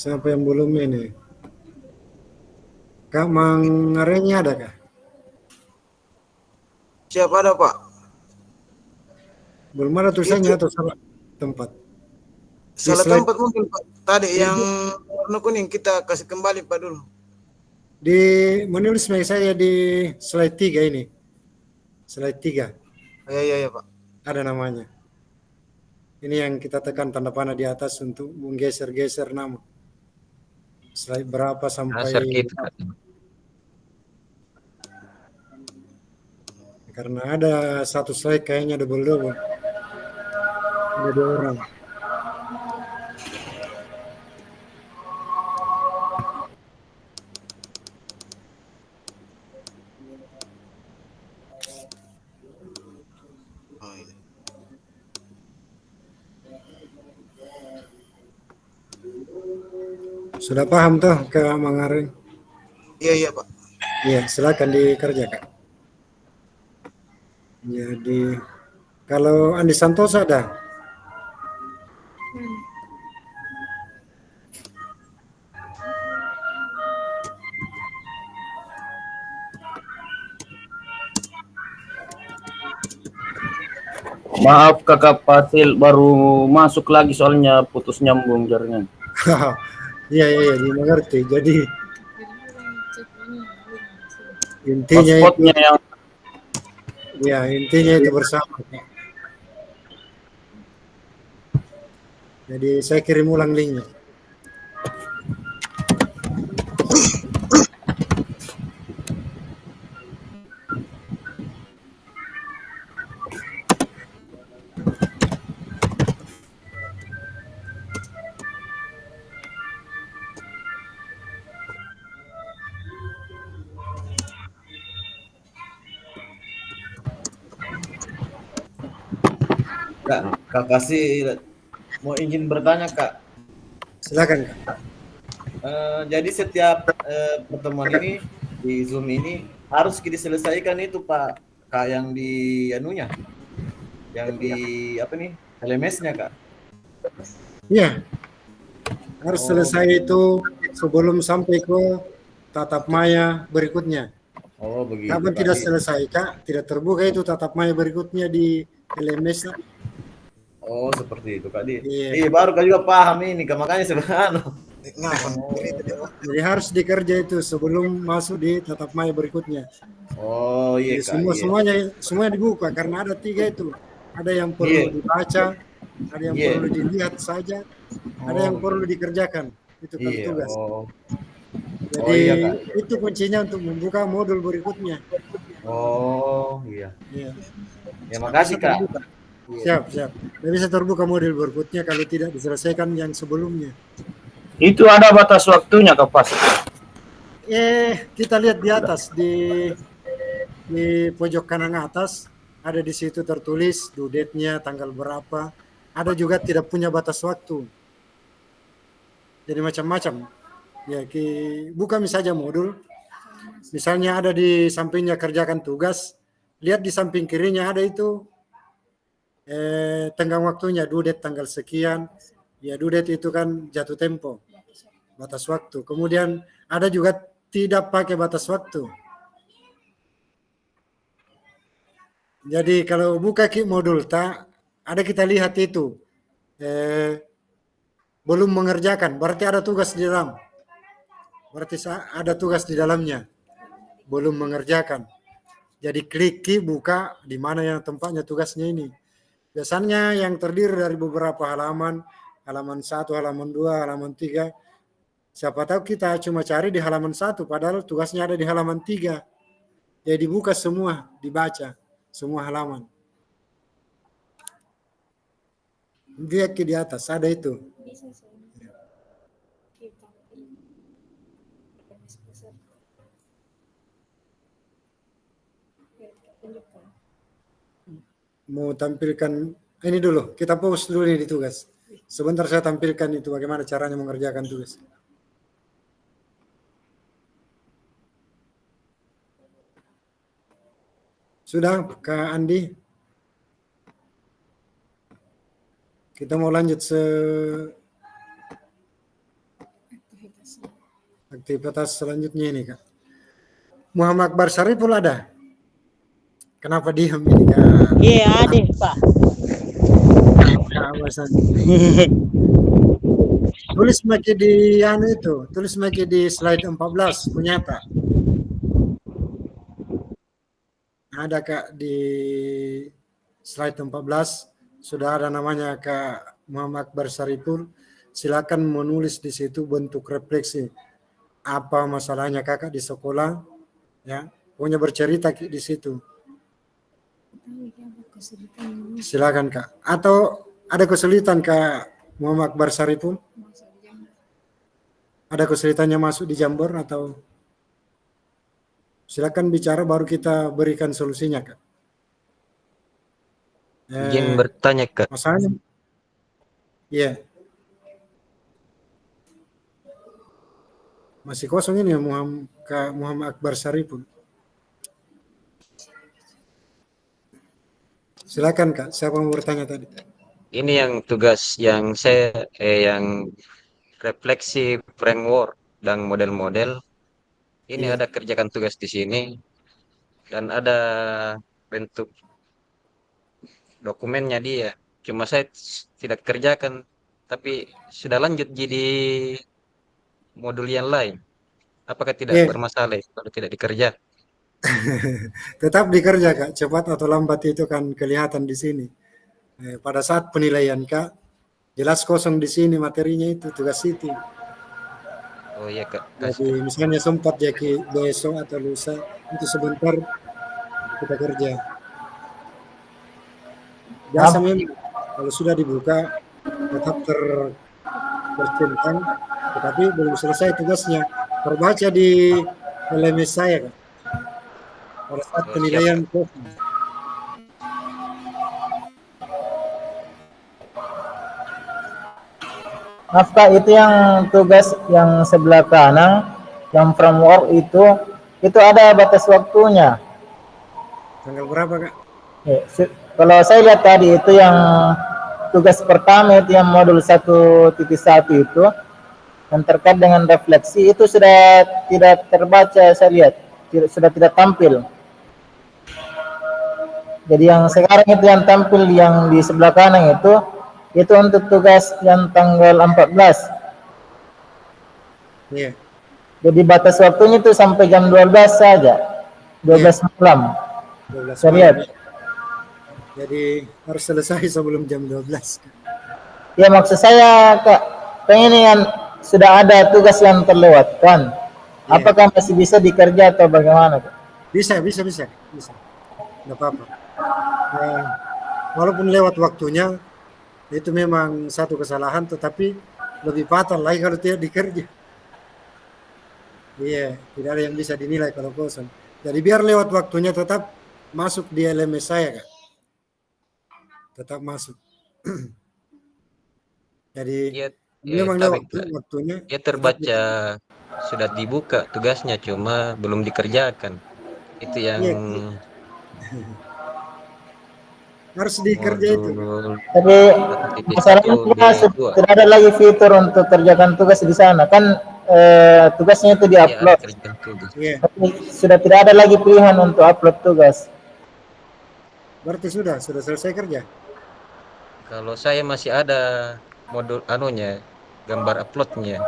Siapa yang belum ini? Kak Mangarenya ada kah? Siapa ada, Pak? Belum ada tulisannya atau salah tempat? Salah slide- tempat mungkin, Pak. Tadi yang warna kuning kita kasih kembali, Pak, dulu. Di menulis saya di slide 3 ini. Slide 3 Iya, Pak. ada namanya. Ini yang kita tekan tanda panah di atas untuk menggeser-geser nama. Slide berapa sampai Asar kita. karena ada satu slide kayaknya double. Ada 2 orang. Oh, iya. Sudah paham tuh Kak Mangareng? Iya, Pak. Iya, silakan dikerjakan. Jadi kalau Andi Santoso ada? Maaf kakak Fasil, baru masuk lagi soalnya putus nyambung jaringan. Iya, iya, iya, dimengerti. Jadi intinya itu, Hotspotnya yang ya intinya itu bersama. Kak. Jadi saya kirim ulang linknya. Kak kasih mau izin bertanya Kak. Silakan, Kak. Jadi setiap pertemuan ini di Zoom ini harus diselesaikan itu Pak, Kak yang di anunya, yang di apa nih LMS-nya Kak. Iya, harus selesai itu sebelum sampai ke tatap maya berikutnya. Oh begitu. Kapan Kak. tidak selesai, Kak, tidak terbuka itu tatap maya berikutnya di LMS. Kak. Oh seperti itu Kak. Iya. Iya baru Kak juga paham ini Kak, makanya sebenarnya. Jadi harus dikerja itu sebelum masuk di tatap maya berikutnya. Oh iya Jadi Kak. semuanya dibuka karena ada 3 itu. Ada yang perlu Iya. dibaca, ada yang Iya. perlu dilihat saja, ada yang perlu dikerjakan. Itu kan Iya. tugas. Oh. Jadi iya, Kak. itu kuncinya untuk membuka modul berikutnya. Oh iya. Iya. Ya makasih Bisa Kak. terbuka. Siap. Tidak bisa terbuka modul berikutnya kalau tidak diselesaikan yang sebelumnya. itu ada batas waktunya Kak Fasil. Kita lihat di atas di pojok kanan atas ada di situ tertulis due date-nya tanggal berapa. Ada juga tidak punya batas waktu. Jadi macam-macam. Ya, buka misalnya modul. Misalnya ada di sampingnya kerjakan tugas, lihat di samping kirinya ada itu tenggang waktunya due date tanggal sekian. Ya, due date itu kan jatuh tempo. Batas waktu. Kemudian ada juga tidak pakai batas waktu. Jadi kalau buka modul ada kita lihat itu belum mengerjakan, berarti ada tugas di dalam. Berarti ada tugas di dalamnya. Belum mengerjakan. Jadi klik buka di mana yang tempatnya tugasnya ini. Biasanya yang terdiri dari beberapa halaman 1, halaman 2, halaman 3. Siapa tahu kita cuma cari di halaman 1, padahal tugasnya ada di halaman 3. Jadi dibuka semua, dibaca semua halaman. Lihat di atas, ada itu. Mau tampilkan, ini dulu, kita pause dulu ini di tugas. Sebentar saya tampilkan itu bagaimana caranya mengerjakan tugas. Sudah, Kak Andi? Kita mau lanjut aktivitas selanjutnya ini, Kak. Muhammad Akbar Sariful ada? Kenapa diam ini, Kak? Iya, ada Pak. Tulis lagi di tulis lagi di slide 14 punya Pak. Ada Kak di slide 14 sudah ada namanya Kak Muhammad Akbar Sariful. Silakan menulis di situ bentuk refleksi. Apa masalahnya Kakak di sekolah? Ya, punya bercerita di situ. Silakan Kak. Atau ada kesulitan Kak Muhammad Akbar Sariful? Ada kesulitannya masuk di Jambor atau silakan bicara baru kita berikan solusinya Kak. Izin bertanya Kak. Masalahnya? Iya. Masih kosong ini ya Kak Muhammad Akbar Sariful. Silakan Kak, siapa mau bertanya tadi? Ini yang tugas yang yang refleksi framework dan model-model. Ini Iya. ada kerjakan tugas di sini dan ada bentuk dokumennya dia. Cuma saya tidak kerjakan, tapi sudah lanjut jadi modul yang lain. Apakah tidak Eh, bermasalah kalau tidak dikerjakan? tetap dikerja Kak, cepat atau lambat itu kan kelihatan di sini. Pada saat penilaian Kak, jelas kosong di sini materinya itu tugas itu. Oh iya Kak, Jadi misalnya sempat jadi besok atau lusa, itu sebentar kita kerja. Biasa memang kalau sudah dibuka tetap tercentang, tetapi belum selesai tugasnya. Terbaca di LMS saya Kak, pada saat oh, siap penilaian Kak. kosong. Maaf Kak, itu yang tugas yang sebelah kanan, yang framework itu ada batas waktunya. Tanggal berapa Kak? Kalau saya lihat tadi itu yang tugas pertama itu yang modul 1.1 itu yang terkait dengan refleksi itu sudah tidak terbaca, saya lihat sudah tidak tampil. Jadi yang sekarang itu yang tampil yang di sebelah kanan itu untuk tugas yang tanggal 14. Iya. Jadi batas waktunya itu sampai jam 12 saja. 12 malam. 12 Saya lihat. malam. Jadi harus selesai sebelum jam 12. Ya maksud saya Kak, pengen yang sudah ada tugas yang terlewatkan. Iya. Apakah masih bisa dikerja atau bagaimana Kak? Bisa. Tidak apa-apa. Walaupun lewat waktunya, itu memang satu kesalahan, tetapi lebih fatal lagi kalau tidak dikerja. Iya, tidak ada yang bisa dinilai kalau kosong. Jadi biar lewat waktunya tetap masuk di LMS saya, Kak. Tetap masuk. Jadi Dia memang tapi lewat waktunya. dia terbaca sudah dibuka tugasnya, cuma belum dikerjakan. Itu yang Iya, harus dikerja itu. modul Tapi 1.1 masalahnya D2. tidak ada lagi fitur untuk kerjakan tugas di sana kan, tugasnya itu Iya, diupload. kerjaan tugas. Iya, Tapi sudah tidak ada lagi pilihan untuk upload tugas. berarti sudah selesai kerja. Kalau saya masih ada modul anunya, gambar uploadnya.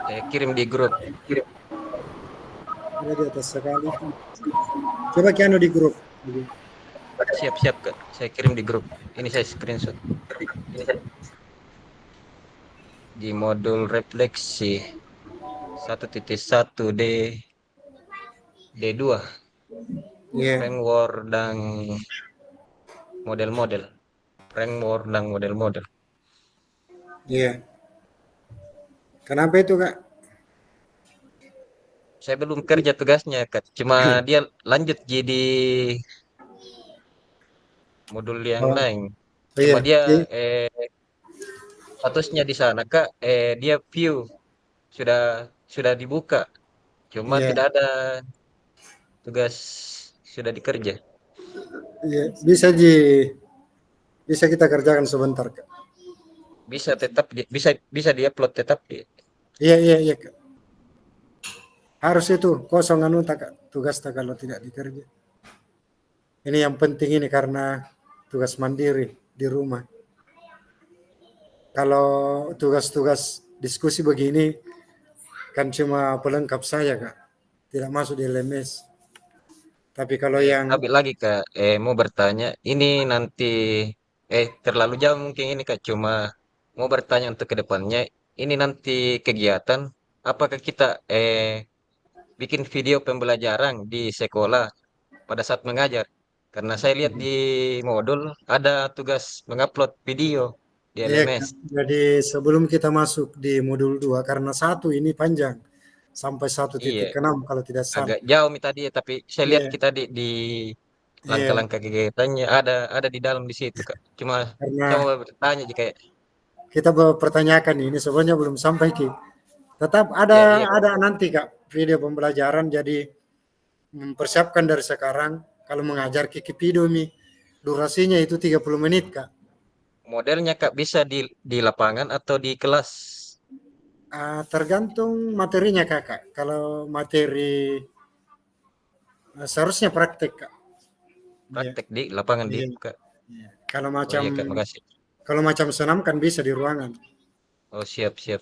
Saya kirim di grup. Ada di atas sekali. Coba kiano di grup. Siap Kak, saya kirim di grup. Ini saya screenshot. Di modul refleksi 1.1 D2. Iya. Framework dan model-model. Framework dan model-model. Iya. Kenapa itu, Kak? Saya belum kerja tugasnya, Kak. Cuma dia lanjut jadi modul yang Oh, lain. iya. Cuma dia statusnya di sana, Kak. Dia view sudah dibuka. Cuma Iya. tidak ada tugas sudah dikerja. Iya, bisa kita kerjakan sebentar, Kak. Bisa tetap bisa diupload tetap di. Iya, Kak. Harus itu kosong anu tak, Kak, tugas tak kalau tidak dikerja. Ini yang penting ini karena tugas mandiri di rumah. Kalau tugas-tugas diskusi begini kan cuma pelengkap saya, Kak. Tidak masuk di LMS. Tapi kalau yang Habis lagi Kak, mau bertanya, ini nanti terlalu jauh mungkin ini Kak, cuma mau bertanya untuk ke depannya, ini nanti kegiatan, apakah kita bikin video pembelajaran di sekolah pada saat mengajar? Karena saya lihat di modul ada tugas mengupload video di iya, Kak. LMS. Jadi sebelum kita masuk di modul 2 karena satu ini panjang sampai 1.6 Iya, kalau tidak salah. agak jauh nih tadi, tapi saya lihat Iya, kita di iya. langkah-langkah kegiatannya ada di dalam di situ Kak. Cuma saya Karena mau bertanya jika kita pertanyakan ini sebenarnya belum sampai Ki. Tetap ya iya ada nanti Kak video pembelajaran, jadi mempersiapkan dari sekarang kalau mengajar Kiki Pidomi durasinya itu 30 menit Kak. modelnya Kak bisa di lapangan atau di kelas? Tergantung materinya Kakak. Kalau materi seharusnya praktek Kak. praktek di lapangan di Iya. itu, Kak. Iya. Kalau Oh macam iya, Kak, makasih. senam kan bisa di ruangan. Oh, siap, siap.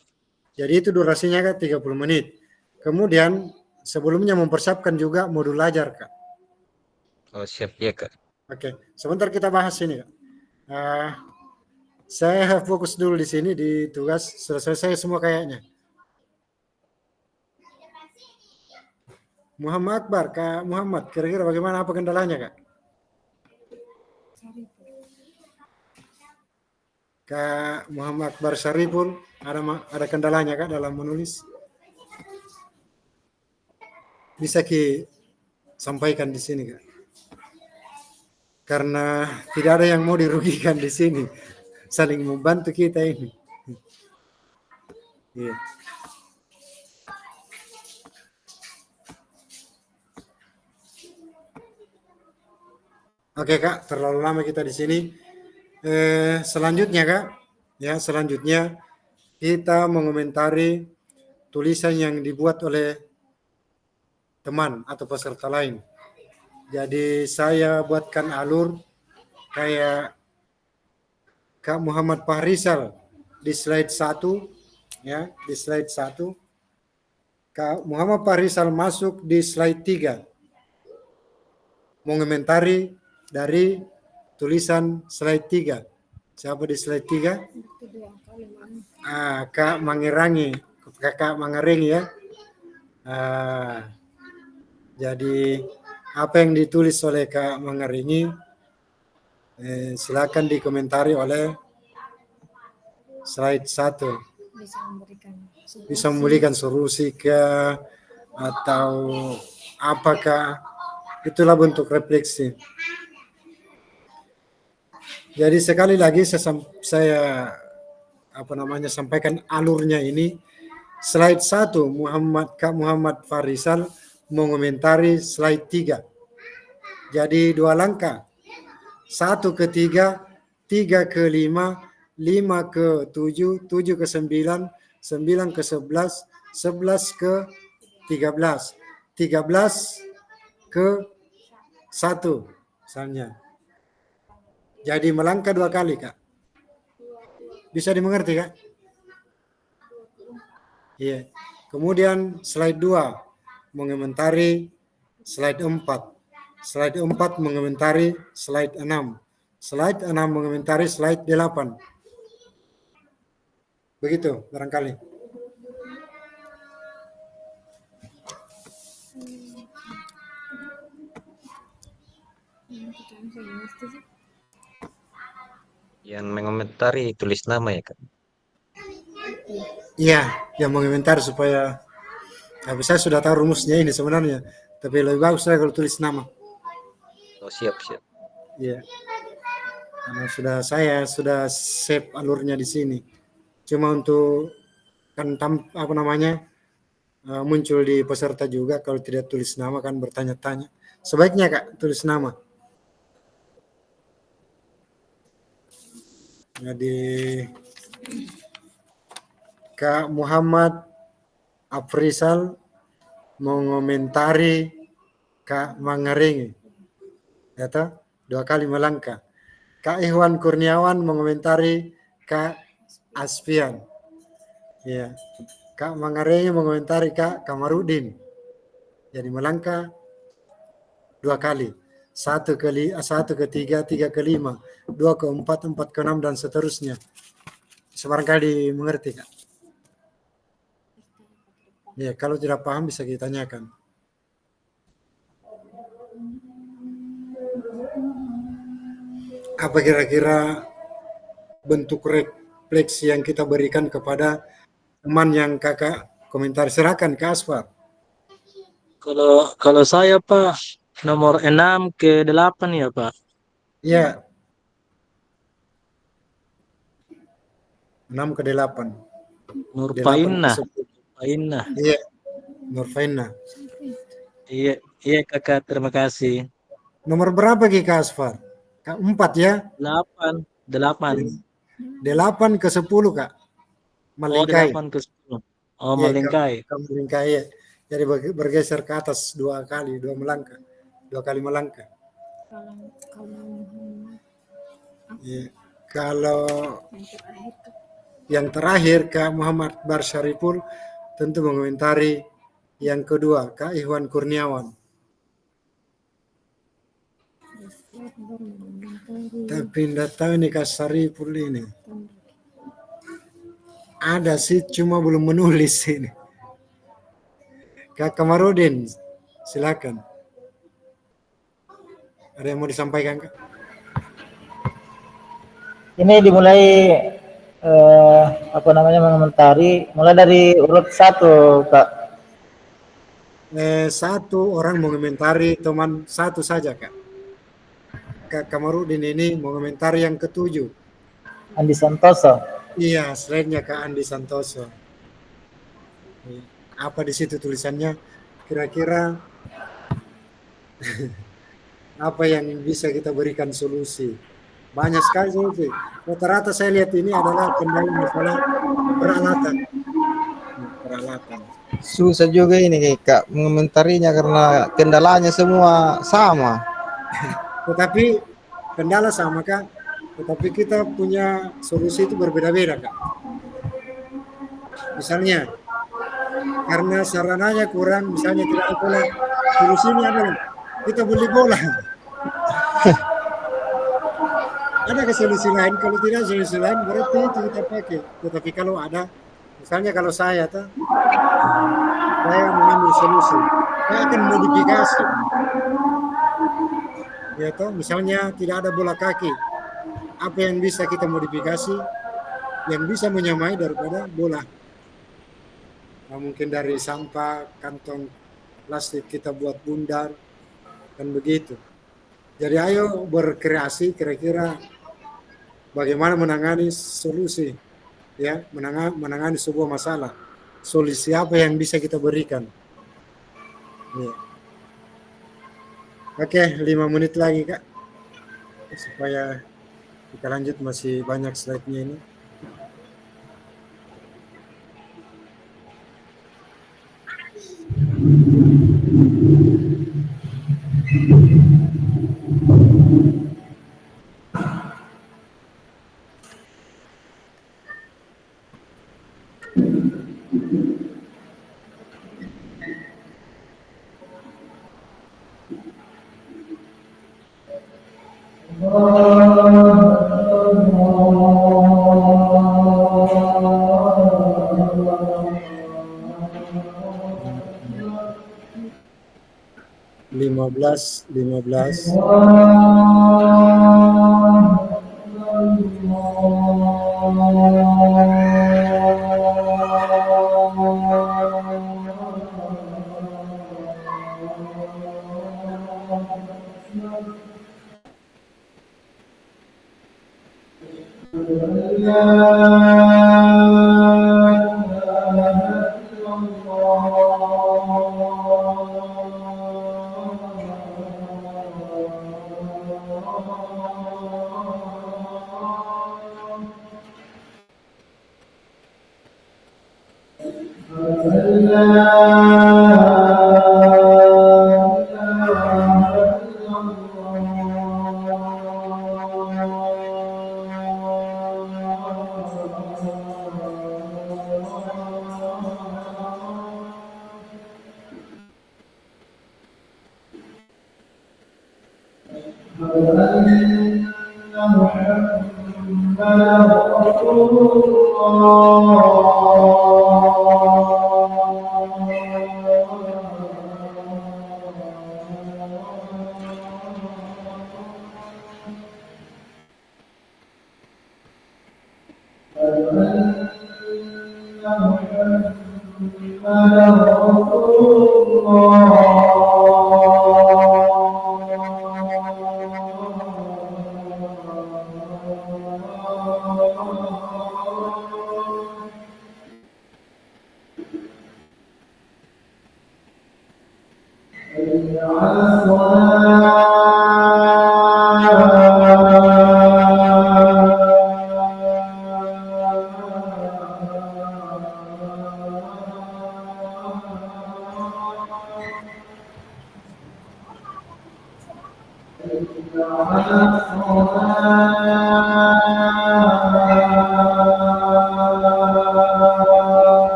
Jadi itu durasinya Kak 30 menit. Kemudian sebelumnya mempersiapkan juga modul ajar Kak. Oh, siap, iya, Kak. Oke, sebentar kita bahas ini Kak. Saya fokus dulu di sini di tugas, sudah selesai semua kayaknya. Muhammad Akbar, Kak Muhammad, kira-kira bagaimana, apa kendalanya Kak? Kak Muhammad Akbar Syariful, ada kendalanya Kak dalam menulis? Bisa sampaikan di sini Kak? Karena tidak ada yang mau dirugikan di sini, saling membantu kita ini. Iya. Oke Kak, terlalu lama kita di sini. Selanjutnya Kak, ya selanjutnya kita mengomentari tulisan yang dibuat oleh teman atau peserta lain. Jadi saya buatkan alur kayak Kak Muhammad Fahrizal di slide 1, ya di slide 1. Kak Muhammad Fahrizal masuk di slide 3. Mengomentari dari tulisan slide 3. Siapa di slide 3? Kak Mangerangi, Kakak Mangerangi ya. Jadi apa yang ditulis oleh Kak Mangerangi silakan dikomentari oleh slide 1. Bisa memberikan solusi ke atau apakah itulah bentuk refleksi. Jadi sekali lagi saya sampaikan alurnya ini. Slide 1 Kak Muhammad Fahrizal mengomentari slide 3. Jadi 2 langkah. 1 ke 3, 3 ke 5, 5 ke 7, 7 ke 9, 9 ke 11, 11 ke 13, 13 ke 1 misalnya. Jadi melangkah 2 kali Kak. Bisa dimengerti Kak? Iya. Kemudian slide 2 mengomentari slide 4. Slide 4 mengomentari slide 6. Slide 6 mengomentari slide 8. Begitu barangkali. Yang mengomentari tulis nama ya, Kak? Iya, yang mengomentari supaya saya sudah tahu rumusnya ini sebenarnya, tapi lebih bagus saya kalau tulis nama. Oh, siap, siap. Iya. Karena saya sudah save alurnya di sini. Cuma untuk kan muncul di peserta juga kalau tidak tulis nama kan bertanya-tanya. Sebaiknya Kak tulis nama. Jadi Kak Muhammad Afrizal mengomentari Kak Mangaringi. Kata 2 kali melangkah. Kak Ikhwan Kurniawan mengomentari Kak Asfian. Ya. Kak Mangaringi mengomentari Kak Kamarudin. Jadi melangkah 2 kali. 1 ke 3, 3 ke 5, 2 ke 4, 4 ke 6 dan seterusnya. Sebarangkali mengerti Kak. Ya, kalau tidak paham bisa kita tanyakan. Apa kira-kira bentuk refleksi yang kita berikan kepada teman yang Kakak komentar? Silakan Kak Asfar. Kalau saya Pak nomor 6 ke 8 ya Pak. Iya. 6 ke 8. Nurfaina. Iya. Nurfaina. Iya Kakak, terima kasih. Nomor berapa Kak Asfar? Kak 4 ya? 8. 8 ke 10 Kak. Melingkai. 8 ke 10. Oh, melingkai. Melingkai ya. Jadi bergeser ke atas 2 kali, 2 melangkah. 2 kali melangkah. Kalau kalau Muhammad Ya, kalau yang terakhir Kak. yang terakhir Kak Muhammad Barsaripul tentu mengomentari yang kedua Kak Ikhwan Kurniawan. Ustaz baru mengomentari Tapi tidak tahu nih Kak Saripul ini. tanda. Ada sih cuma belum menulis ini. Kak Kamarudin, silakan. Ada yang mau disampaikan Kak? Ini dimulai apa namanya mengomentari mulai dari urut 1 Kak. Satu orang mengomentari teman satu saja Kak. Kak Kamarudin ini mengomentari yang ketujuh. Andi Santoso. Iya, slide-nya Kak Andi Santoso. Apa di situ tulisannya? Kira-kira apa yang bisa kita berikan solusi? Banyak sekali solusi. Rata-rata saya lihat ini adalah kendala masalah peralatan. Peralatan. Susah juga ini Kak mengomentarinya karena kendalanya semua sama. Tetapi kendala sama Kak. Tetapi kita punya solusi itu berbeda-beda Kak. Misalnya, karena sarananya kurang, misalnya tidak ada bola, solusinya adalah kita beli bola. Ada ke solusi lain, kalau tidak solusi lain berarti itu kita pakai. Tetapi kalau ada, misalnya kalau saya mengambil solusi, saya akan modifikasi. Ya toh, misalnya tidak ada bola kaki, apa yang bisa kita modifikasi yang bisa menyamai daripada bola? Nah, mungkin dari sampah, kantong plastik kita buat bundar, kan begitu. Jadi ayo berkreasi kira-kira bagaimana menangani solusi, ya, menangani sebuah masalah. Solusi apa yang bisa kita berikan? Ya. Oke, 5 menit lagi Kak, supaya kita lanjut, masih banyak slide-nya ini. Lima belas.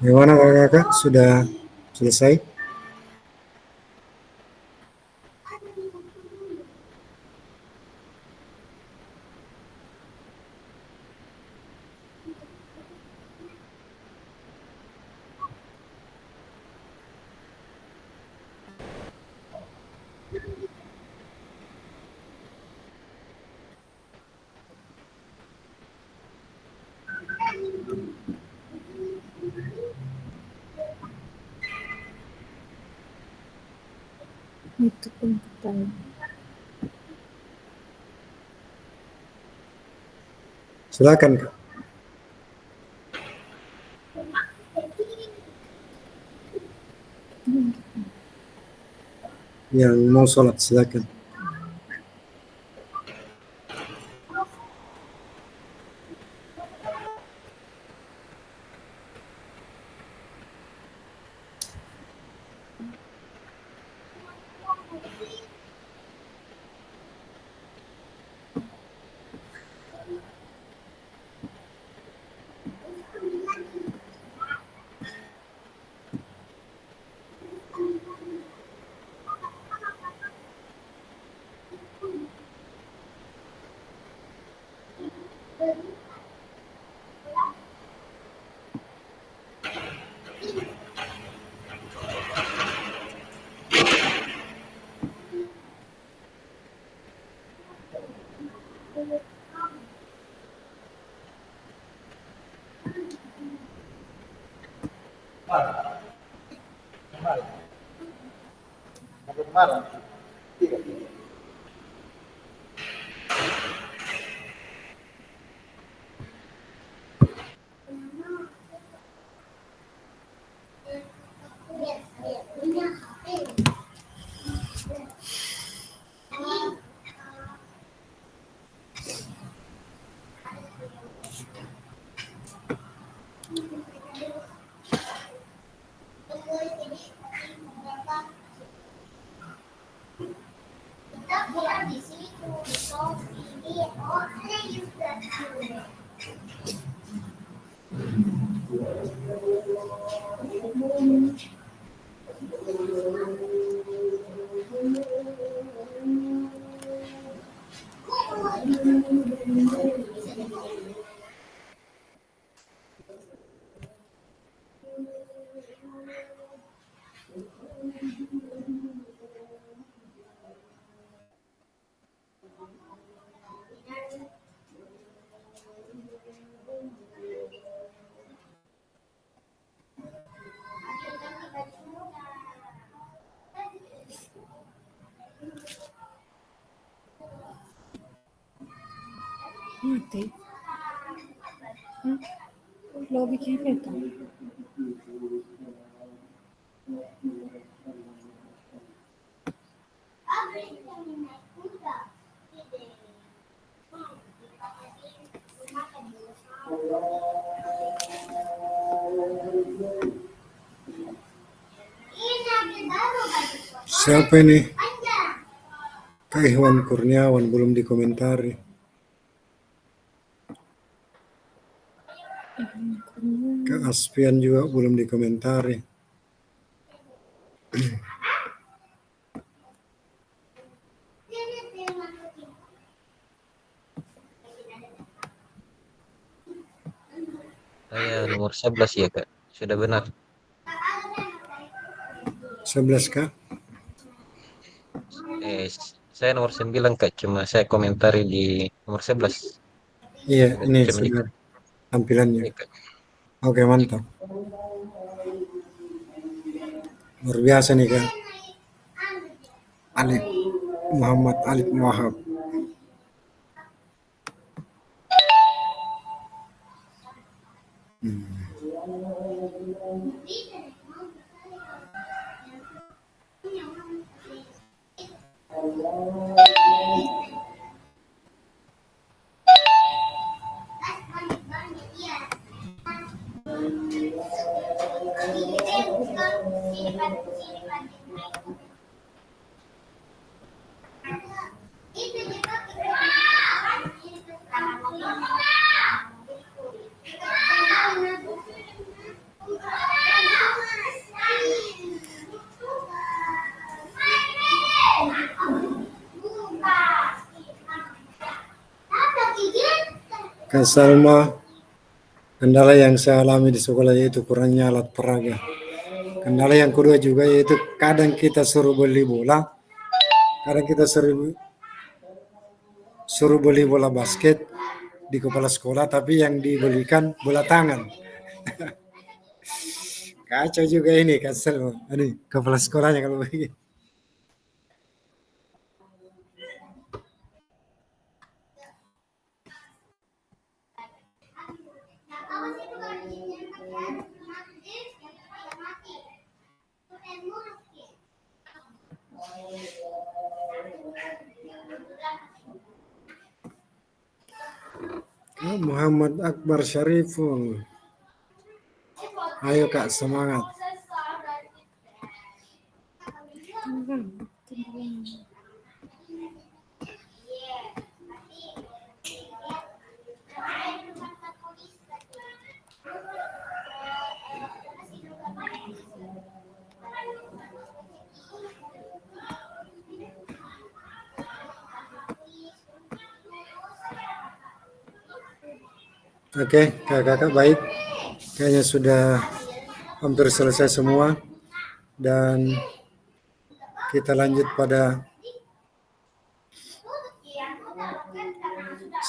Bagaimana kakak? Sudah selesai? Itu pun tahu. Silakan kak. Yang mau sholat silakan. Mati. Lo bikin peta. Siapa ini? Kak Iwan Kurniawan belum dikomentari. Kak Aspian juga belum dikomentari. Saya nomor 11 ya Kak. Sudah benar. 11 Kak? Saya nomor 9 Kak. Cuma saya komentari di nomor 11. Iya, ini Cuma di sudah tampilannya. ini, Kak. Oke, mantap. Luar biasa nih Kak. Alif Muhammad Alif Wahab. Kak Salma, kendala yang saya alami di sekolah yaitu kurangnya alat peraga. Kendala yang kedua juga yaitu kadang kita suruh beli bola, kadang kita suruh beli bola basket di kepala sekolah, tapi yang dibelikan bola tangan. Kacau juga ini Kak Salma. Aduh, kepala sekolahnya kalau begini. Muhammad Akbar Syariful. Ayo Kak, semangat. Oke, kakak-kakak baik. Kayaknya sudah hampir selesai semua. Dan kita lanjut pada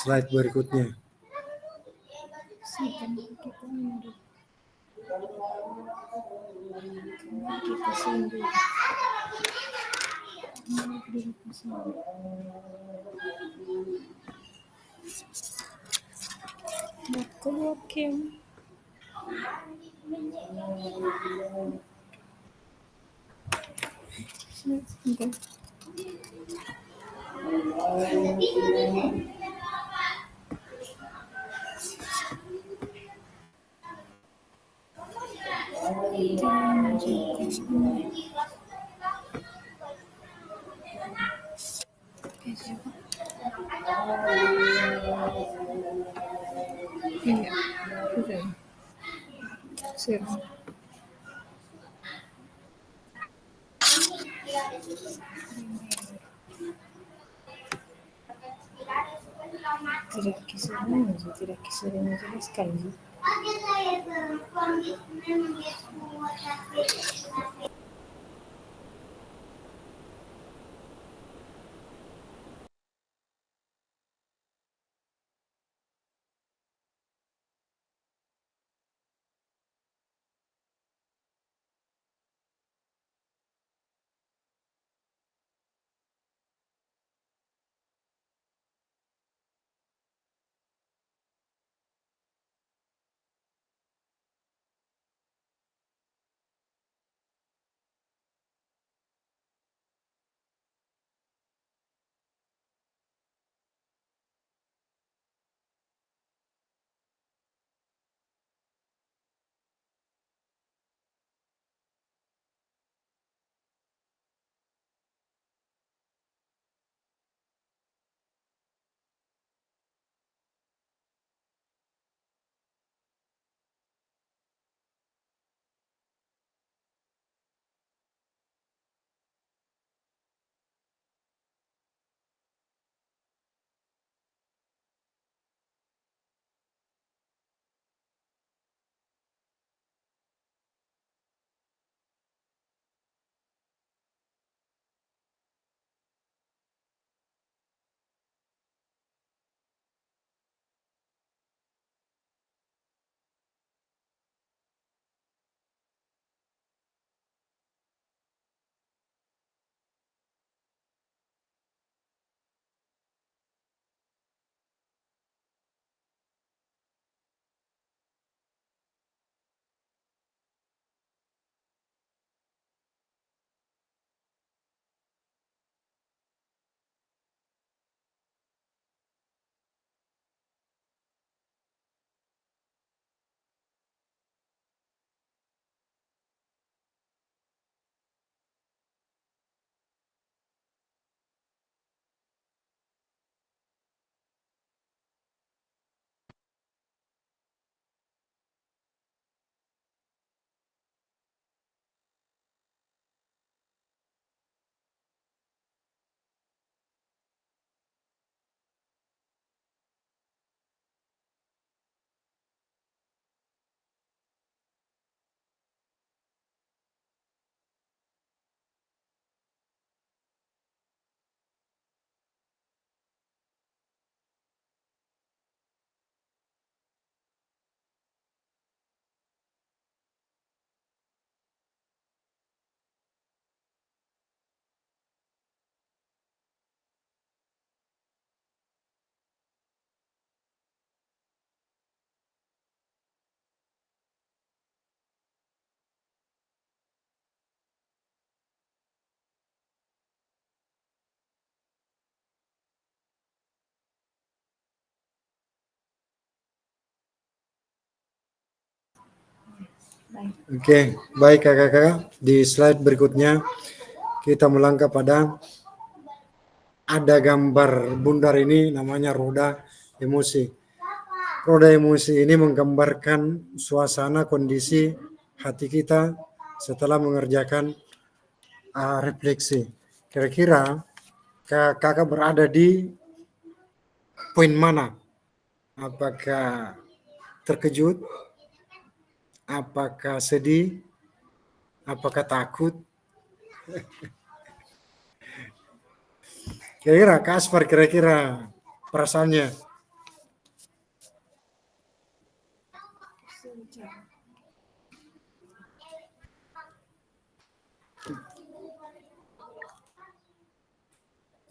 slide berikutnya. Tidak kisah menjelaskan. Oke, baik kakak-kakak. Di slide berikutnya kita melangkah pada ada gambar bundar ini namanya roda emosi. Roda emosi ini menggambarkan suasana kondisi hati kita setelah mengerjakan refleksi. Kira-kira kakak berada di poin mana? Apakah terkejut? Apakah sedih? Apakah takut? Kira-kira Kak Aspar, kira-kira perasaannya.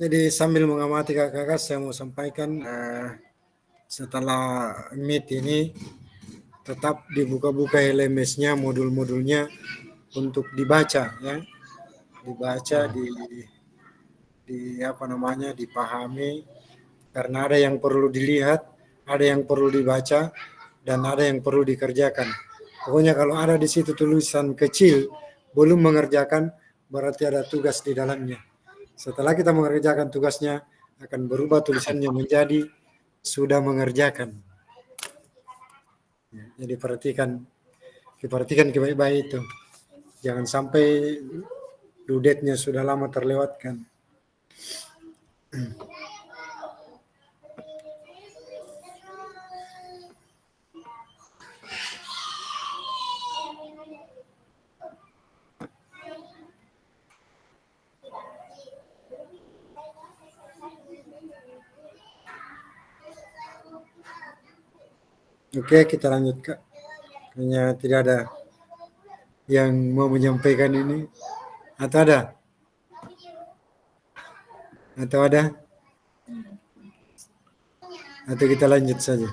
Jadi sambil mengamati kakak-kakak, saya mau sampaikan setelah Meet ini tetap dibuka-buka LMS-nya, modul-modulnya untuk dibaca, ya, dibaca, dipahami, karena ada yang perlu dilihat, ada yang perlu dibaca, dan ada yang perlu dikerjakan. Pokoknya kalau ada di situ tulisan kecil belum mengerjakan, berarti ada tugas di dalamnya. Setelah kita mengerjakan tugasnya, akan berubah tulisannya menjadi sudah mengerjakan. Jadi diperhatikan baik-baik itu. Jangan sampai due date-nya sudah lama terlewatkan. Oke, kita lanjut Kak. Kayaknya tidak ada yang mau menyampaikan ini. Atau ada? Atau ada? Atau kita lanjut saja?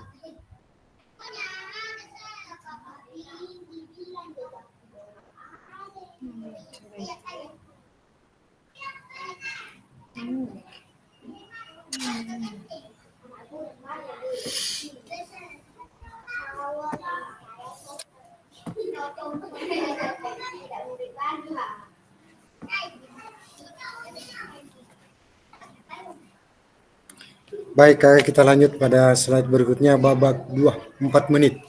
Baik, kakak, kita lanjut pada slide berikutnya, babak 4 menit.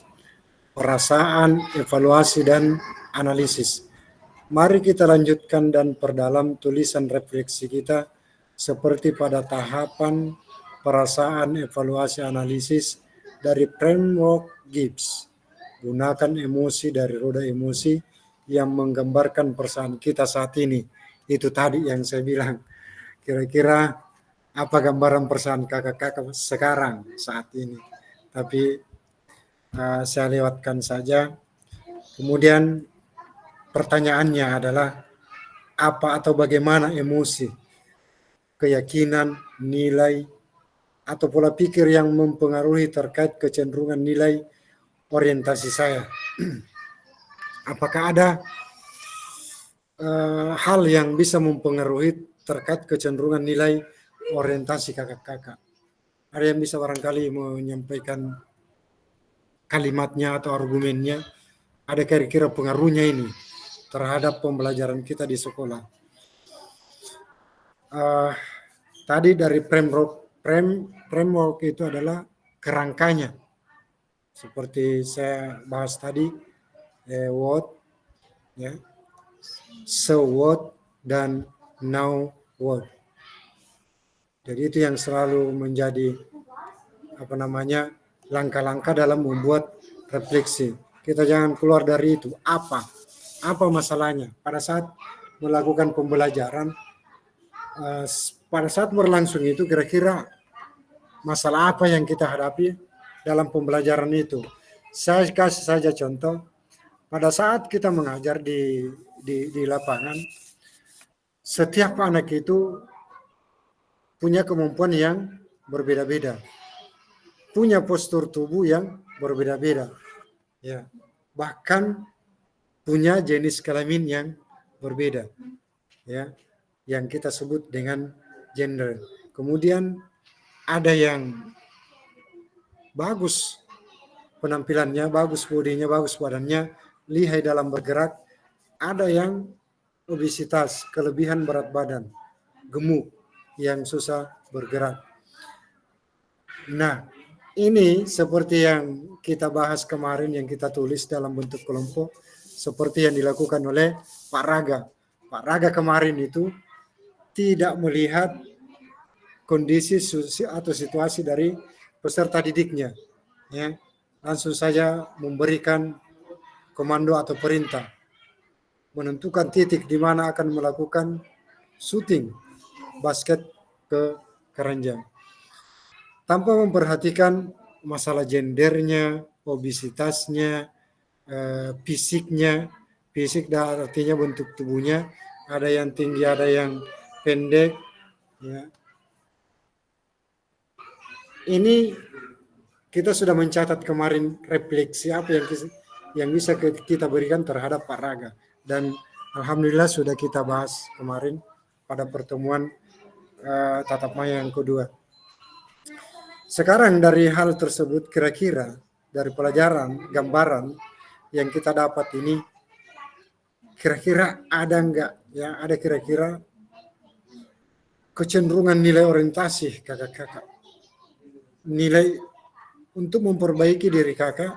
Perasaan, evaluasi, dan analisis. Mari kita lanjutkan dan perdalam tulisan refleksi kita seperti pada tahapan perasaan, evaluasi, analisis dari framework Gibbs. Gunakan emosi dari roda emosi yang menggambarkan perasaan kita saat ini. Itu tadi yang saya bilang. Kira-kira apa gambaran perasaan kakak-kakak sekarang saat ini. Tapi saya lewatkan saja. Kemudian pertanyaannya adalah apa atau bagaimana emosi, keyakinan, nilai, atau pola pikir yang mempengaruhi terkait kecenderungan nilai orientasi saya. Apakah ada hal yang bisa mempengaruhi terkait kecenderungan nilai orientasi kakak-kakak? Ada yang bisa barangkali menyampaikan kalimatnya atau argumennya? Ada kira-kira pengaruhnya ini terhadap pembelajaran kita di sekolah? Tadi dari framework itu adalah kerangkanya. Seperti saya bahas tadi, what, ya, so what, dan now what. Jadi itu yang selalu menjadi langkah-langkah dalam membuat refleksi. Kita jangan keluar dari itu. Apa masalahnya pada saat melakukan pembelajaran, pada saat berlangsung itu kira-kira masalah apa yang kita hadapi dalam pembelajaran itu. Saya kasih saja contoh, pada saat kita mengajar di lapangan, setiap anak itu punya kemampuan yang berbeda-beda, punya postur tubuh yang berbeda-beda, ya, bahkan punya jenis kelamin yang berbeda, ya, yang kita sebut dengan gender. Kemudian ada yang bagus penampilannya, bagus bodinya, bagus badannya, lihai dalam bergerak, ada yang obesitas, kelebihan berat badan, gemuk, yang susah bergerak. Nah, ini seperti yang kita bahas kemarin, yang kita tulis dalam bentuk kelompok, seperti yang dilakukan oleh Pak Raga. Pak Raga kemarin itu tidak melihat kondisi atau situasi dari peserta didiknya, ya, langsung saja memberikan komando atau perintah, menentukan titik di mana akan melakukan syuting basket ke keranjang, tanpa memperhatikan masalah gendernya, obesitasnya, fisiknya. Fisik artinya bentuk tubuhnya, ada yang tinggi, ada yang pendek, ya. Ini kita sudah mencatat kemarin refleksi apa yang bisa kita berikan terhadap Pak Raga, dan alhamdulillah sudah kita bahas kemarin pada pertemuan tatap maya yang kedua. Sekarang dari hal tersebut, kira-kira dari pelajaran gambaran yang kita dapat ini, kira-kira ada enggak, ya, ada kira-kira kecenderungan nilai orientasi kakak-kakak, nilai untuk memperbaiki diri kakak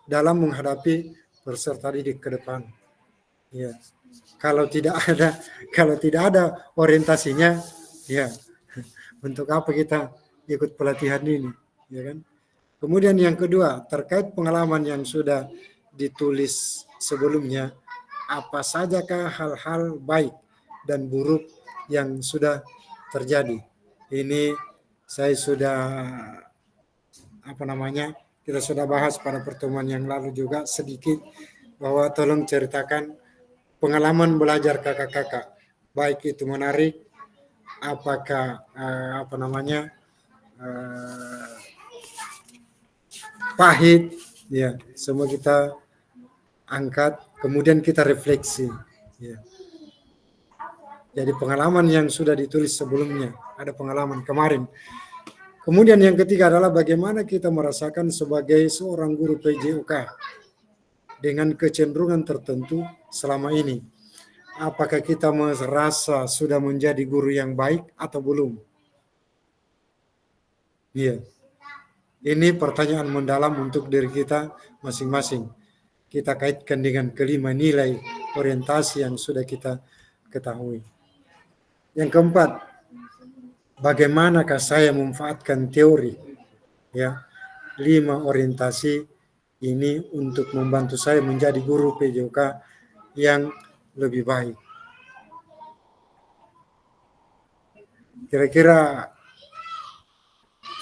dalam menghadapi peserta didik ke depan. Ya, kalau tidak ada orientasinya, ya, untuk apa kita ikut pelatihan ini, ya kan? Kemudian yang kedua, terkait pengalaman yang sudah ditulis sebelumnya, apa sajakah hal-hal baik dan buruk yang sudah terjadi? Ini saya sudah kita sudah bahas pada pertemuan yang lalu juga sedikit, bahwa tolong ceritakan pengalaman belajar kakak-kakak, baik itu menarik, apakah pahit, ya, semua kita angkat, kemudian kita refleksi, ya. Jadi pengalaman yang sudah ditulis sebelumnya, ada pengalaman kemarin. Kemudian yang ketiga adalah bagaimana kita merasakan sebagai seorang guru PJOK dengan kecenderungan tertentu selama ini. Apakah kita merasa sudah menjadi guru yang baik atau belum? Iya. Ini pertanyaan mendalam untuk diri kita masing-masing. Kita kaitkan dengan kelima nilai orientasi yang sudah kita ketahui. Yang keempat, bagaimanakah saya memanfaatkan teori, ya, 5 orientasi ini untuk membantu saya menjadi guru PJOK yang lebih baik. Kira-kira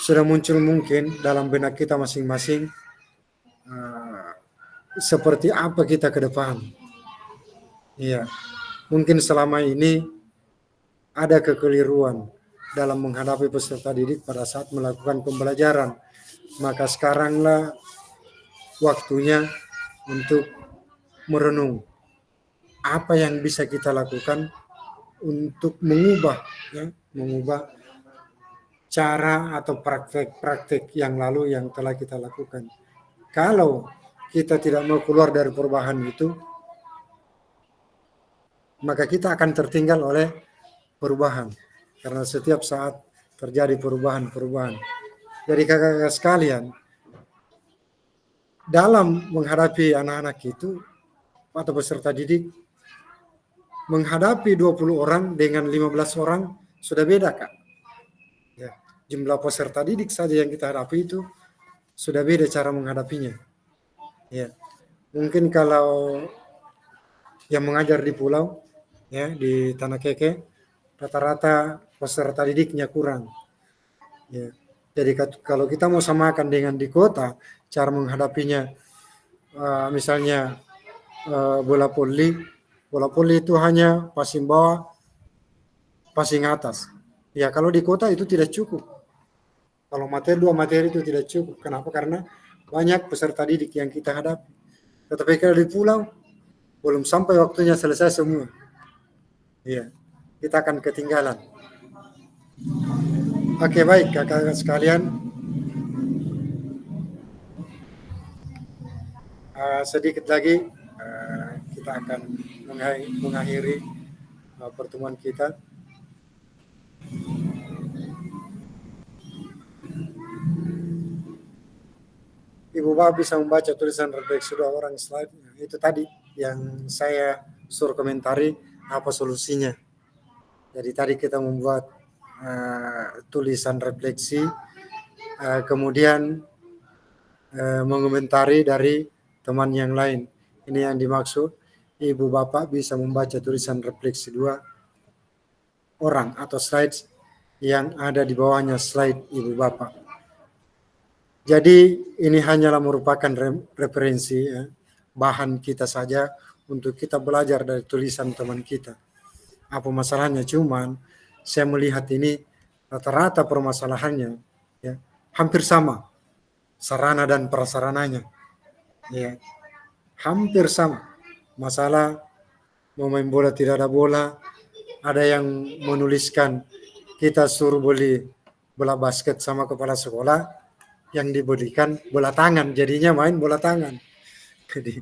sudah muncul mungkin dalam benak kita masing-masing seperti apa kita ke depan. Iya, mungkin selama ini ada kekeliruan dalam menghadapi peserta didik pada saat melakukan pembelajaran. Maka sekaranglah waktunya untuk merenung apa yang bisa kita lakukan untuk mengubah cara atau praktek-praktek yang lalu yang telah kita lakukan. Kalau kita tidak mau keluar dari perubahan itu, maka kita akan tertinggal oleh perubahan. Karena setiap saat terjadi perubahan-perubahan. Jadi kakak-kakak sekalian, dalam menghadapi anak-anak itu atau peserta didik, menghadapi 20 orang dengan 15 orang sudah beda, Kak. Ya, jumlah peserta didik saja yang kita hadapi itu sudah beda cara menghadapinya. Ya, mungkin kalau yang mengajar di pulau, ya, di Tanah Keke, rata-rata peserta didiknya kurang. Ya. Jadi kalau kita mau samakan dengan di kota, cara menghadapinya, misalnya bola voli itu hanya passing bawah, passing atas. Ya, kalau di kota itu tidak cukup. Kalau dua materi itu tidak cukup. Kenapa? Karena banyak peserta didik yang kita hadapi. Tetapi kalau di pulau, belum sampai waktunya selesai semua. Ya, kita akan ketinggalan. Oke, baik kakak-kakak sekalian. Sedikit lagi kita akan mengakhiri pertemuan kita. Ibu Bapak bisa membaca tulisan refleksi 2 orang slide. Itu tadi yang saya suruh komentari apa solusinya. Jadi tadi kita membuat tulisan refleksi, kemudian mengomentari dari teman yang lain. Ini yang dimaksud, Ibu Bapak bisa membaca tulisan refleksi 2 orang atau slides yang ada di bawahnya slide Ibu Bapak. Jadi ini hanyalah merupakan referensi, bahan kita saja untuk kita belajar dari tulisan teman kita. Apa masalahnya? Cuman saya melihat ini rata-rata permasalahannya ya hampir sama, sarana dan prasarananya, ya hampir sama. Masalah mau main bola tidak ada bola, ada yang menuliskan kita suruh beli bola basket sama kepala sekolah, yang diberikan bola tangan, jadinya main bola tangan. Jadi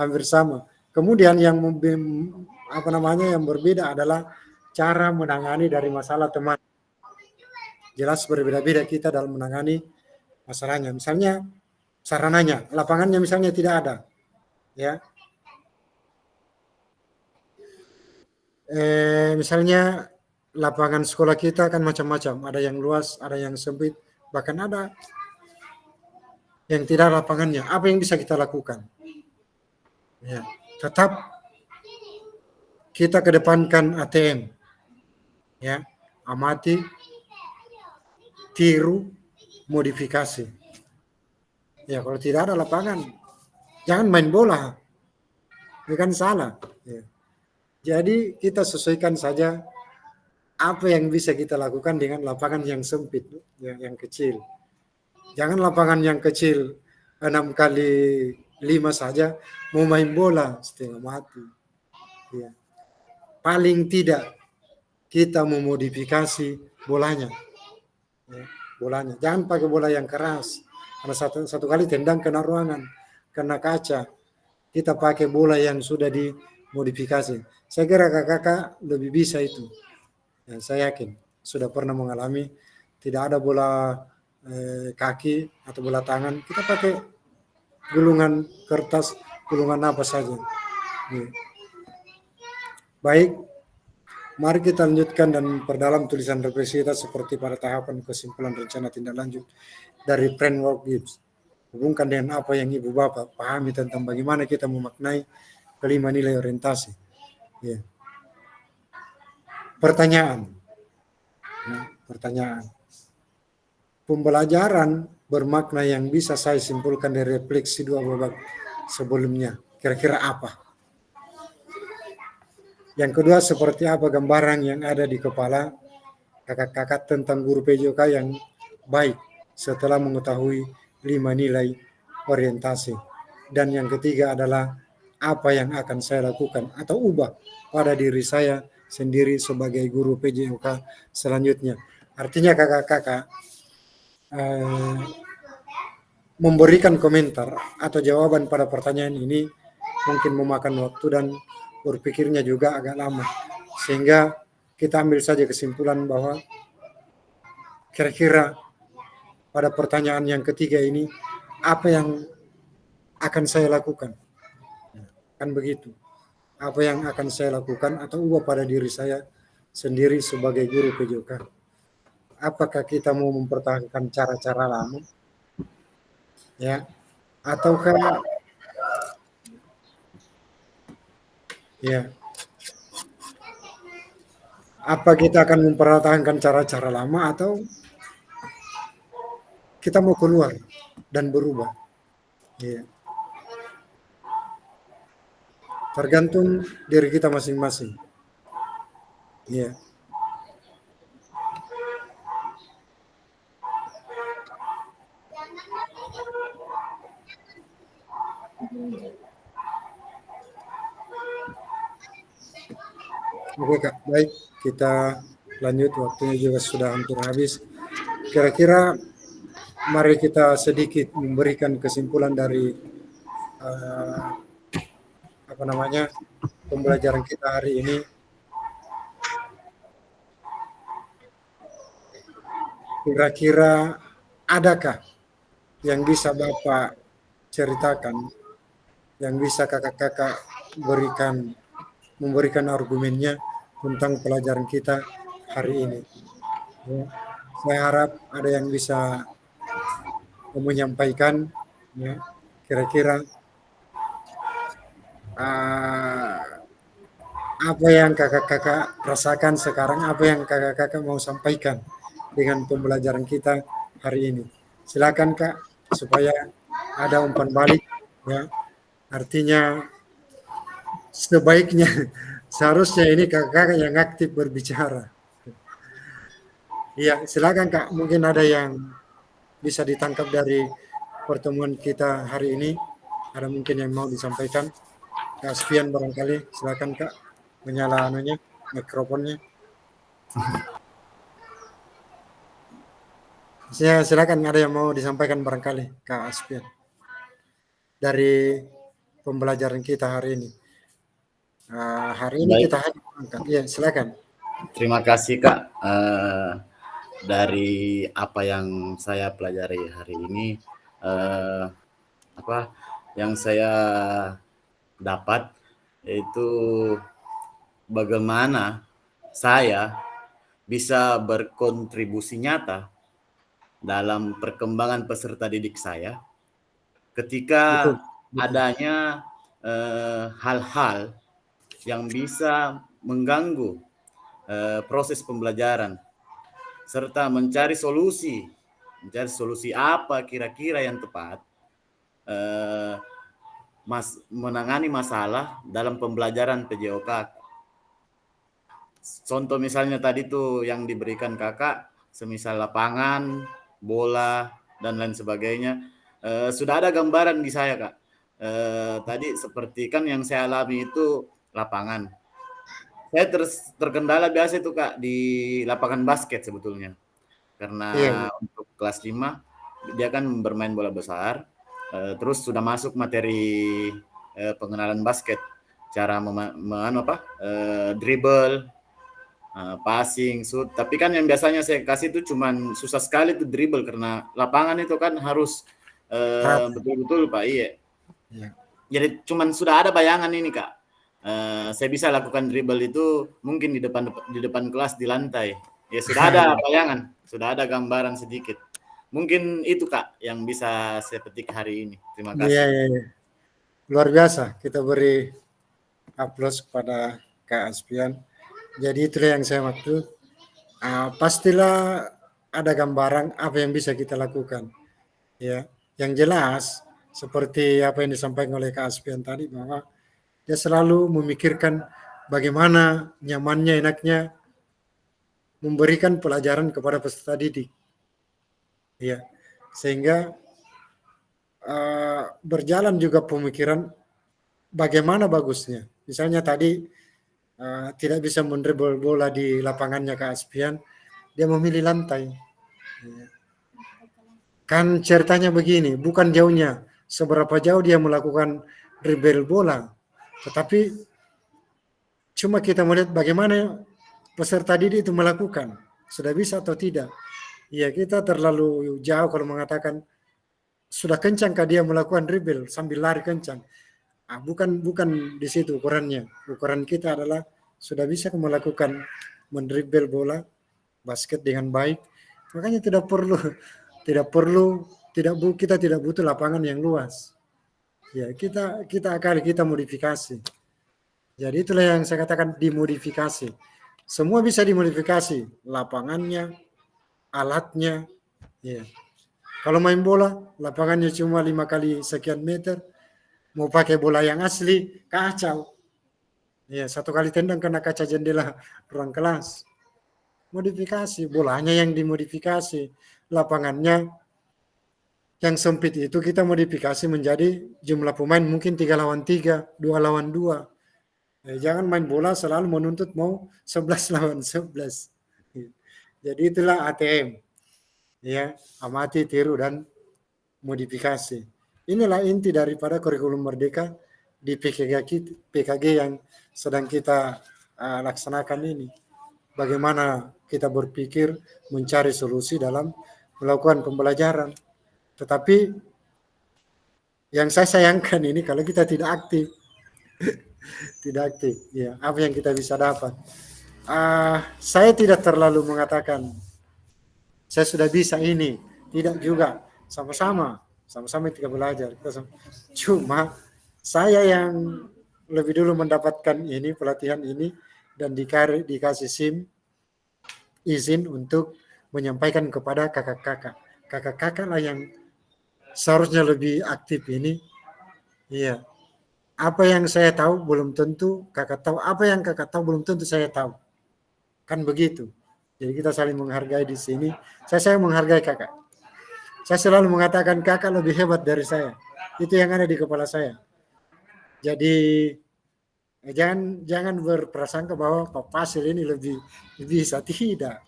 hampir sama. Kemudian yang yang berbeda adalah cara menangani dari masalah teman. Jelas berbeda-beda kita dalam menangani masalahnya. Misalnya sarananya, lapangannya misalnya tidak ada, ya. Misalnya lapangan sekolah kita kan macam-macam, ada yang luas, ada yang sempit, bahkan ada yang tidak lapangannya. Apa yang bisa kita lakukan? Ya, tetap kita kedepankan ATM, ya, amati, tiru, modifikasi. Ya, kalau tidak ada lapangan, jangan main bola, itu kan salah. Ya. Jadi kita sesuaikan saja apa yang bisa kita lakukan dengan lapangan yang sempit, yang kecil. Jangan lapangan yang kecil 6x5 saja mau main bola setengah mati. Ya. Paling tidak kita memodifikasi bolanya. Ya, bolanya. Jangan pakai bola yang keras. Karena satu kali tendang kena ruangan, kena kaca. Kita pakai bola yang sudah dimodifikasi. Saya kira kakak-kakak lebih bisa itu. Ya, saya yakin sudah pernah mengalami, tidak ada bola kaki atau bola tangan, kita pakai gulungan kertas, gulungan apa saja. Ya. Baik, mari kita lanjutkan dan perdalam tulisan refleksi kita seperti pada tahapan kesimpulan rencana tindak lanjut dari framework GIBS. Hubungkan dengan apa yang Ibu Bapak pahami tentang bagaimana kita memaknai kelima nilai orientasi. Ya. Pertanyaan. Ya, pertanyaan. Pembelajaran bermakna yang bisa saya simpulkan dari refleksi 2 babak sebelumnya. Kira-kira apa? Yang kedua, seperti apa gambaran yang ada di kepala kakak-kakak tentang guru PJOK yang baik setelah mengetahui 5 nilai orientasi. Dan yang ketiga adalah apa yang akan saya lakukan atau ubah pada diri saya sendiri sebagai guru PJOK selanjutnya. Artinya kakak-kakak memberikan komentar atau jawaban pada pertanyaan ini mungkin memakan waktu dan berpikirnya juga agak lama. Sehingga kita ambil saja kesimpulan bahwa kira-kira pada pertanyaan yang ketiga ini apa yang akan saya lakukan. Kan begitu. Apa yang akan saya lakukan atau ubah pada diri saya sendiri sebagai guru PJOK. Apakah kita mau mempertahankan cara-cara lama? Ya. Ataukah ya. Apa kita akan mempertahankan cara-cara lama atau kita mau keluar dan berubah? Ya. Tergantung diri kita masing-masing. Ya. Oke Kak, baik kita lanjut, waktunya juga sudah hampir habis. Kira-kira mari kita sedikit memberikan kesimpulan dari pembelajaran kita hari ini. Kira-kira adakah yang bisa Bapak ceritakan, yang bisa kakak-kakak memberikan argumennya tentang pelajaran kita hari ini? Ya. Saya harap ada yang bisa menyampaikan, ya, kira-kira apa yang kakak-kakak rasakan sekarang, apa yang kakak-kakak mau sampaikan dengan pembelajaran kita hari ini. Silakan Kak, supaya ada umpan balik, ya. Artinya sebaiknya seharusnya ini kakak-kakak yang aktif berbicara. Iya, silakan Kak, mungkin ada yang bisa ditangkap dari pertemuan kita hari ini. Ada mungkin yang mau disampaikan. Kak Spian barangkali, silakan Kak, menyala mikrofonnya. Silakan, ada yang mau disampaikan barangkali Kak Aspian dari pembelajaran kita hari ini. Hari ini Baik. kita angkat. Ya, silakan. Terima kasih Kak. Dari apa yang saya pelajari hari ini, yang saya dapat yaitu bagaimana saya bisa berkontribusi nyata dalam perkembangan peserta didik saya ketika adanya hal-hal yang bisa mengganggu proses pembelajaran serta mencari solusi apa kira-kira yang tepat menangani masalah dalam pembelajaran PJOK. Contoh misalnya tadi tuh yang diberikan kakak, semisal lapangan, bola, dan lain sebagainya, sudah ada gambaran di saya Kak. Tadi seperti kan yang saya alami itu lapangan. Saya terkendala biasa itu Kak di lapangan basket sebetulnya. Karena untuk kelas 5 dia kan bermain bola besar. Terus sudah masuk materi pengenalan basket, cara dribble, passing, shoot. Tapi kan yang biasanya saya kasih itu cuman susah sekali tuh dribble karena lapangan itu kan harus betul-betul Pak. Iya. Jadi cuman sudah ada bayangan ini Kak. Saya bisa lakukan dribble itu mungkin di depan kelas di lantai. Ya sudah ada bayangan, sudah ada gambaran sedikit. Mungkin itu Kak yang bisa saya petik hari ini. Terima kasih. Iya. Luar biasa. Kita beri aplaus kepada Kak Aspian. Jadi itulah yang saya maksud. Pastilah ada gambaran apa yang bisa kita lakukan. Ya, yang jelas seperti apa yang disampaikan oleh Kak Aspian tadi, bahwa dia selalu memikirkan bagaimana nyamannya, enaknya memberikan pelajaran kepada peserta didik. Ya, sehingga berjalan juga pemikiran bagaimana bagusnya. Misalnya tadi tidak bisa mendribble bola di lapangannya Kak Aspian, dia memilih lantai. Kan ceritanya begini, bukan jauhnya, seberapa jauh dia melakukan dribble bola, tetapi cuma kita melihat bagaimana peserta didik itu melakukan, sudah bisa atau tidak. Ya, kita terlalu jauh kalau mengatakan sudah kencangkah dia melakukan dribble sambil lari kencang. Bukan di situ ukurannya. Ukuran kita adalah sudah bisa melakukan mendribble bola basket dengan baik. Makanya kita tidak butuh lapangan yang luas. Ya, kita modifikasi. Jadi itulah yang saya katakan dimodifikasi. Semua bisa dimodifikasi, lapangannya, alatnya. Ya. Kalau main bola, lapangannya cuma 5 kali sekian meter, mau pakai bola yang asli, kacau. Ya, 1 kali tendang kena kaca jendela ruang kelas. Modifikasi, bolanya yang dimodifikasi, lapangannya yang sempit itu kita modifikasi menjadi jumlah pemain mungkin 3 lawan 3, 2 lawan 2. Jangan main bola selalu menuntut mau 11 lawan 11. Jadi itulah ATM. Ya, amati, tiru, dan modifikasi. Inilah inti daripada kurikulum merdeka di PKG yang sedang kita laksanakan ini. Bagaimana kita berpikir mencari solusi dalam melakukan pembelajaran. Tetapi yang saya sayangkan ini kalau kita tidak aktif, tidak aktif, ya apa yang kita bisa dapat? Saya tidak terlalu mengatakan saya sudah bisa ini, tidak juga, sama-sama kita belajar. Cuma saya yang lebih dulu mendapatkan ini pelatihan ini dan dikasih SIM izin untuk menyampaikan kepada kakak-kakak. Kakak-kakak lah yang seharusnya lebih aktif ini. Iya. Apa yang saya tahu belum tentu kakak tahu. Apa yang kakak tahu belum tentu saya tahu. Kan begitu. Jadi kita saling menghargai di sini. Saya menghargai kakak. Saya selalu mengatakan kakak lebih hebat dari saya. Itu yang ada di kepala saya. Jadi jangan berprasangka bahwa Pak Fasil ini lebih bisa, tidak.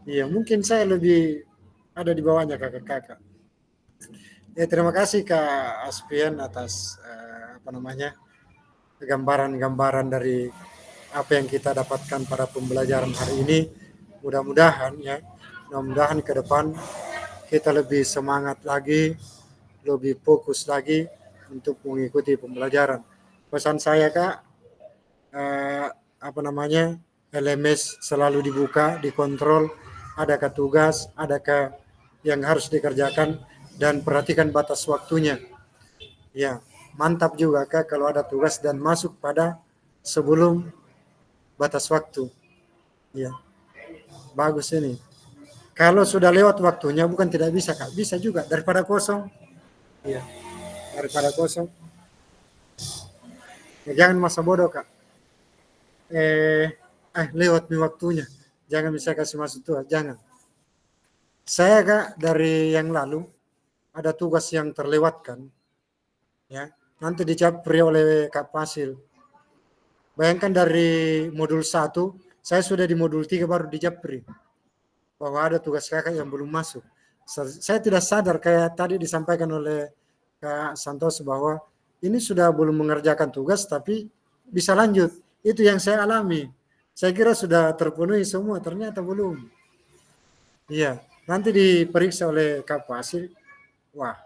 Iya, mungkin saya lebih ada di bawahnya kakak-kakak. Ya, terima kasih Kak Aspian atas gambaran-gambaran dari apa yang kita dapatkan pada pembelajaran hari ini. Mudah-mudahan ke depan kita lebih semangat lagi, lebih fokus lagi untuk mengikuti pembelajaran. Pesan saya Kak, LMS selalu dibuka, dikontrol, adakah tugas, adakah yang harus dikerjakan, dan perhatikan batas waktunya. Ya, mantap juga Kak kalau ada tugas dan masuk pada sebelum batas waktu. Ya, bagus ini. Kalau sudah lewat waktunya bukan tidak bisa Kak, bisa juga daripada kosong. Ya, daripada kosong. Ya, jangan masa bodoh Kak. Lewat nih waktunya. Jangan bisa kasih masuk tuh, jangan. Saya Kak dari yang lalu ada tugas yang terlewatkan. Ya, nanti dicapri oleh Kak Fasil. Bayangkan dari modul 1, saya sudah di modul 3 baru dijapri. Bahwa ada tugas kakak yang belum masuk. Saya tidak sadar kayak tadi disampaikan oleh Kak Santoso bahwa ini sudah belum mengerjakan tugas tapi bisa lanjut. Itu yang saya alami. Saya kira sudah terpenuhi semua, ternyata belum. Iya, nanti diperiksa oleh Kak Fasil. Wah,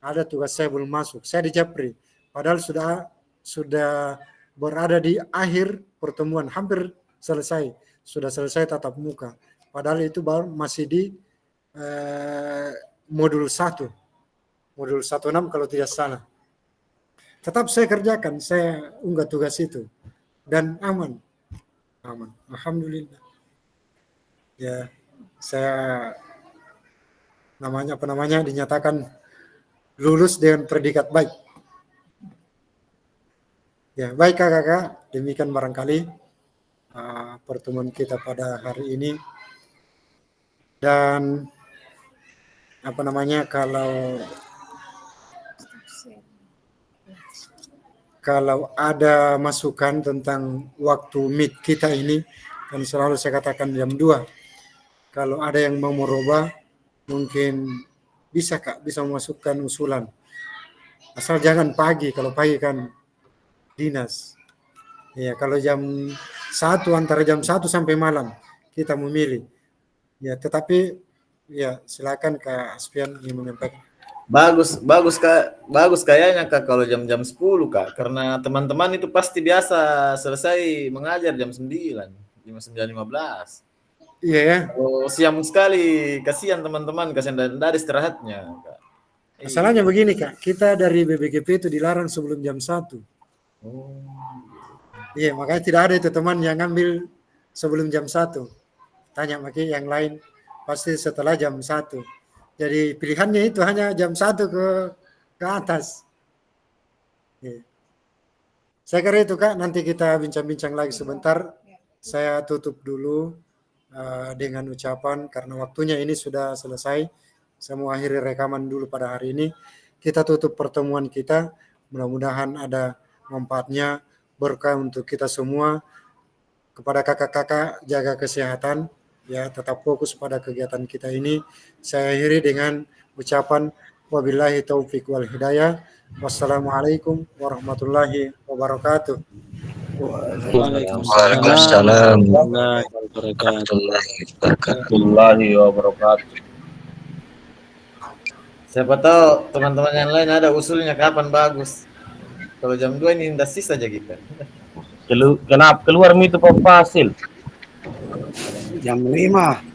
ada tugas saya belum masuk. Saya dijapri. Padahal sudah berada di akhir pertemuan, hampir selesai. Sudah selesai tatap muka. Padahal itu baru masih di modul 1. Modul 16 kalau tidak salah. Tetap saya kerjakan, saya unggah tugas itu. Dan aman. Alhamdulillah. Ya, saya dinyatakan lulus dengan predikat baik. Ya, baik kakak-kakak, demikian barangkali pertemuan kita pada hari ini. Dan kalau ada masukan tentang waktu meet kita ini, kan selalu saya katakan jam 2. Kalau ada yang mau merubah, mungkin bisa Kak, bisa memasukkan usulan. Asal jangan pagi, kalau pagi kan dinas. Ya, kalau jam 1, antara jam 1 sampai malam, kita memilih. Ya, tetapi ya silakan Kak Aspian yang menyampaikan. Bagus kayaknya Kak kalau jam-jam 10 Kak, karena teman-teman itu pasti biasa selesai mengajar jam 9, jam 9.15. Iya ya. Oh, siang sekali, kasihan teman-teman, kasihan dari istirahatnya Kak. Masalahnya begini Kak, kita dari BBGP itu dilarang sebelum jam 1. Oh. Iya, makanya tidak ada itu teman yang ngambil sebelum jam 1. Tanya makanya yang lain pasti setelah jam 1. Jadi pilihannya itu hanya jam 1 ke atas. Ya. Saya kira itu Kak, nanti kita bincang-bincang lagi sebentar. Saya tutup dulu dengan ucapan karena waktunya ini sudah selesai. Saya mau akhiri rekaman dulu pada hari ini. Kita tutup pertemuan kita. Mudah-mudahan ada manfaatnya, berkah untuk kita semua. Kepada kakak-kakak, jaga kesehatan. Ya, tetap fokus pada kegiatan kita ini. Saya akhiri dengan ucapan Wabillahi taufiq wal hidayah. Wassalamualaikum warahmatullahi wabarakatuh. Waalaikumsalam warahmatullahi wabarakatuh. Siapa tahu teman-teman yang lain ada usulnya kapan bagus. Kalau jam 2 ini indah sisa aja kita. Kenapa keluar itu Pak Fasil? Jam 5.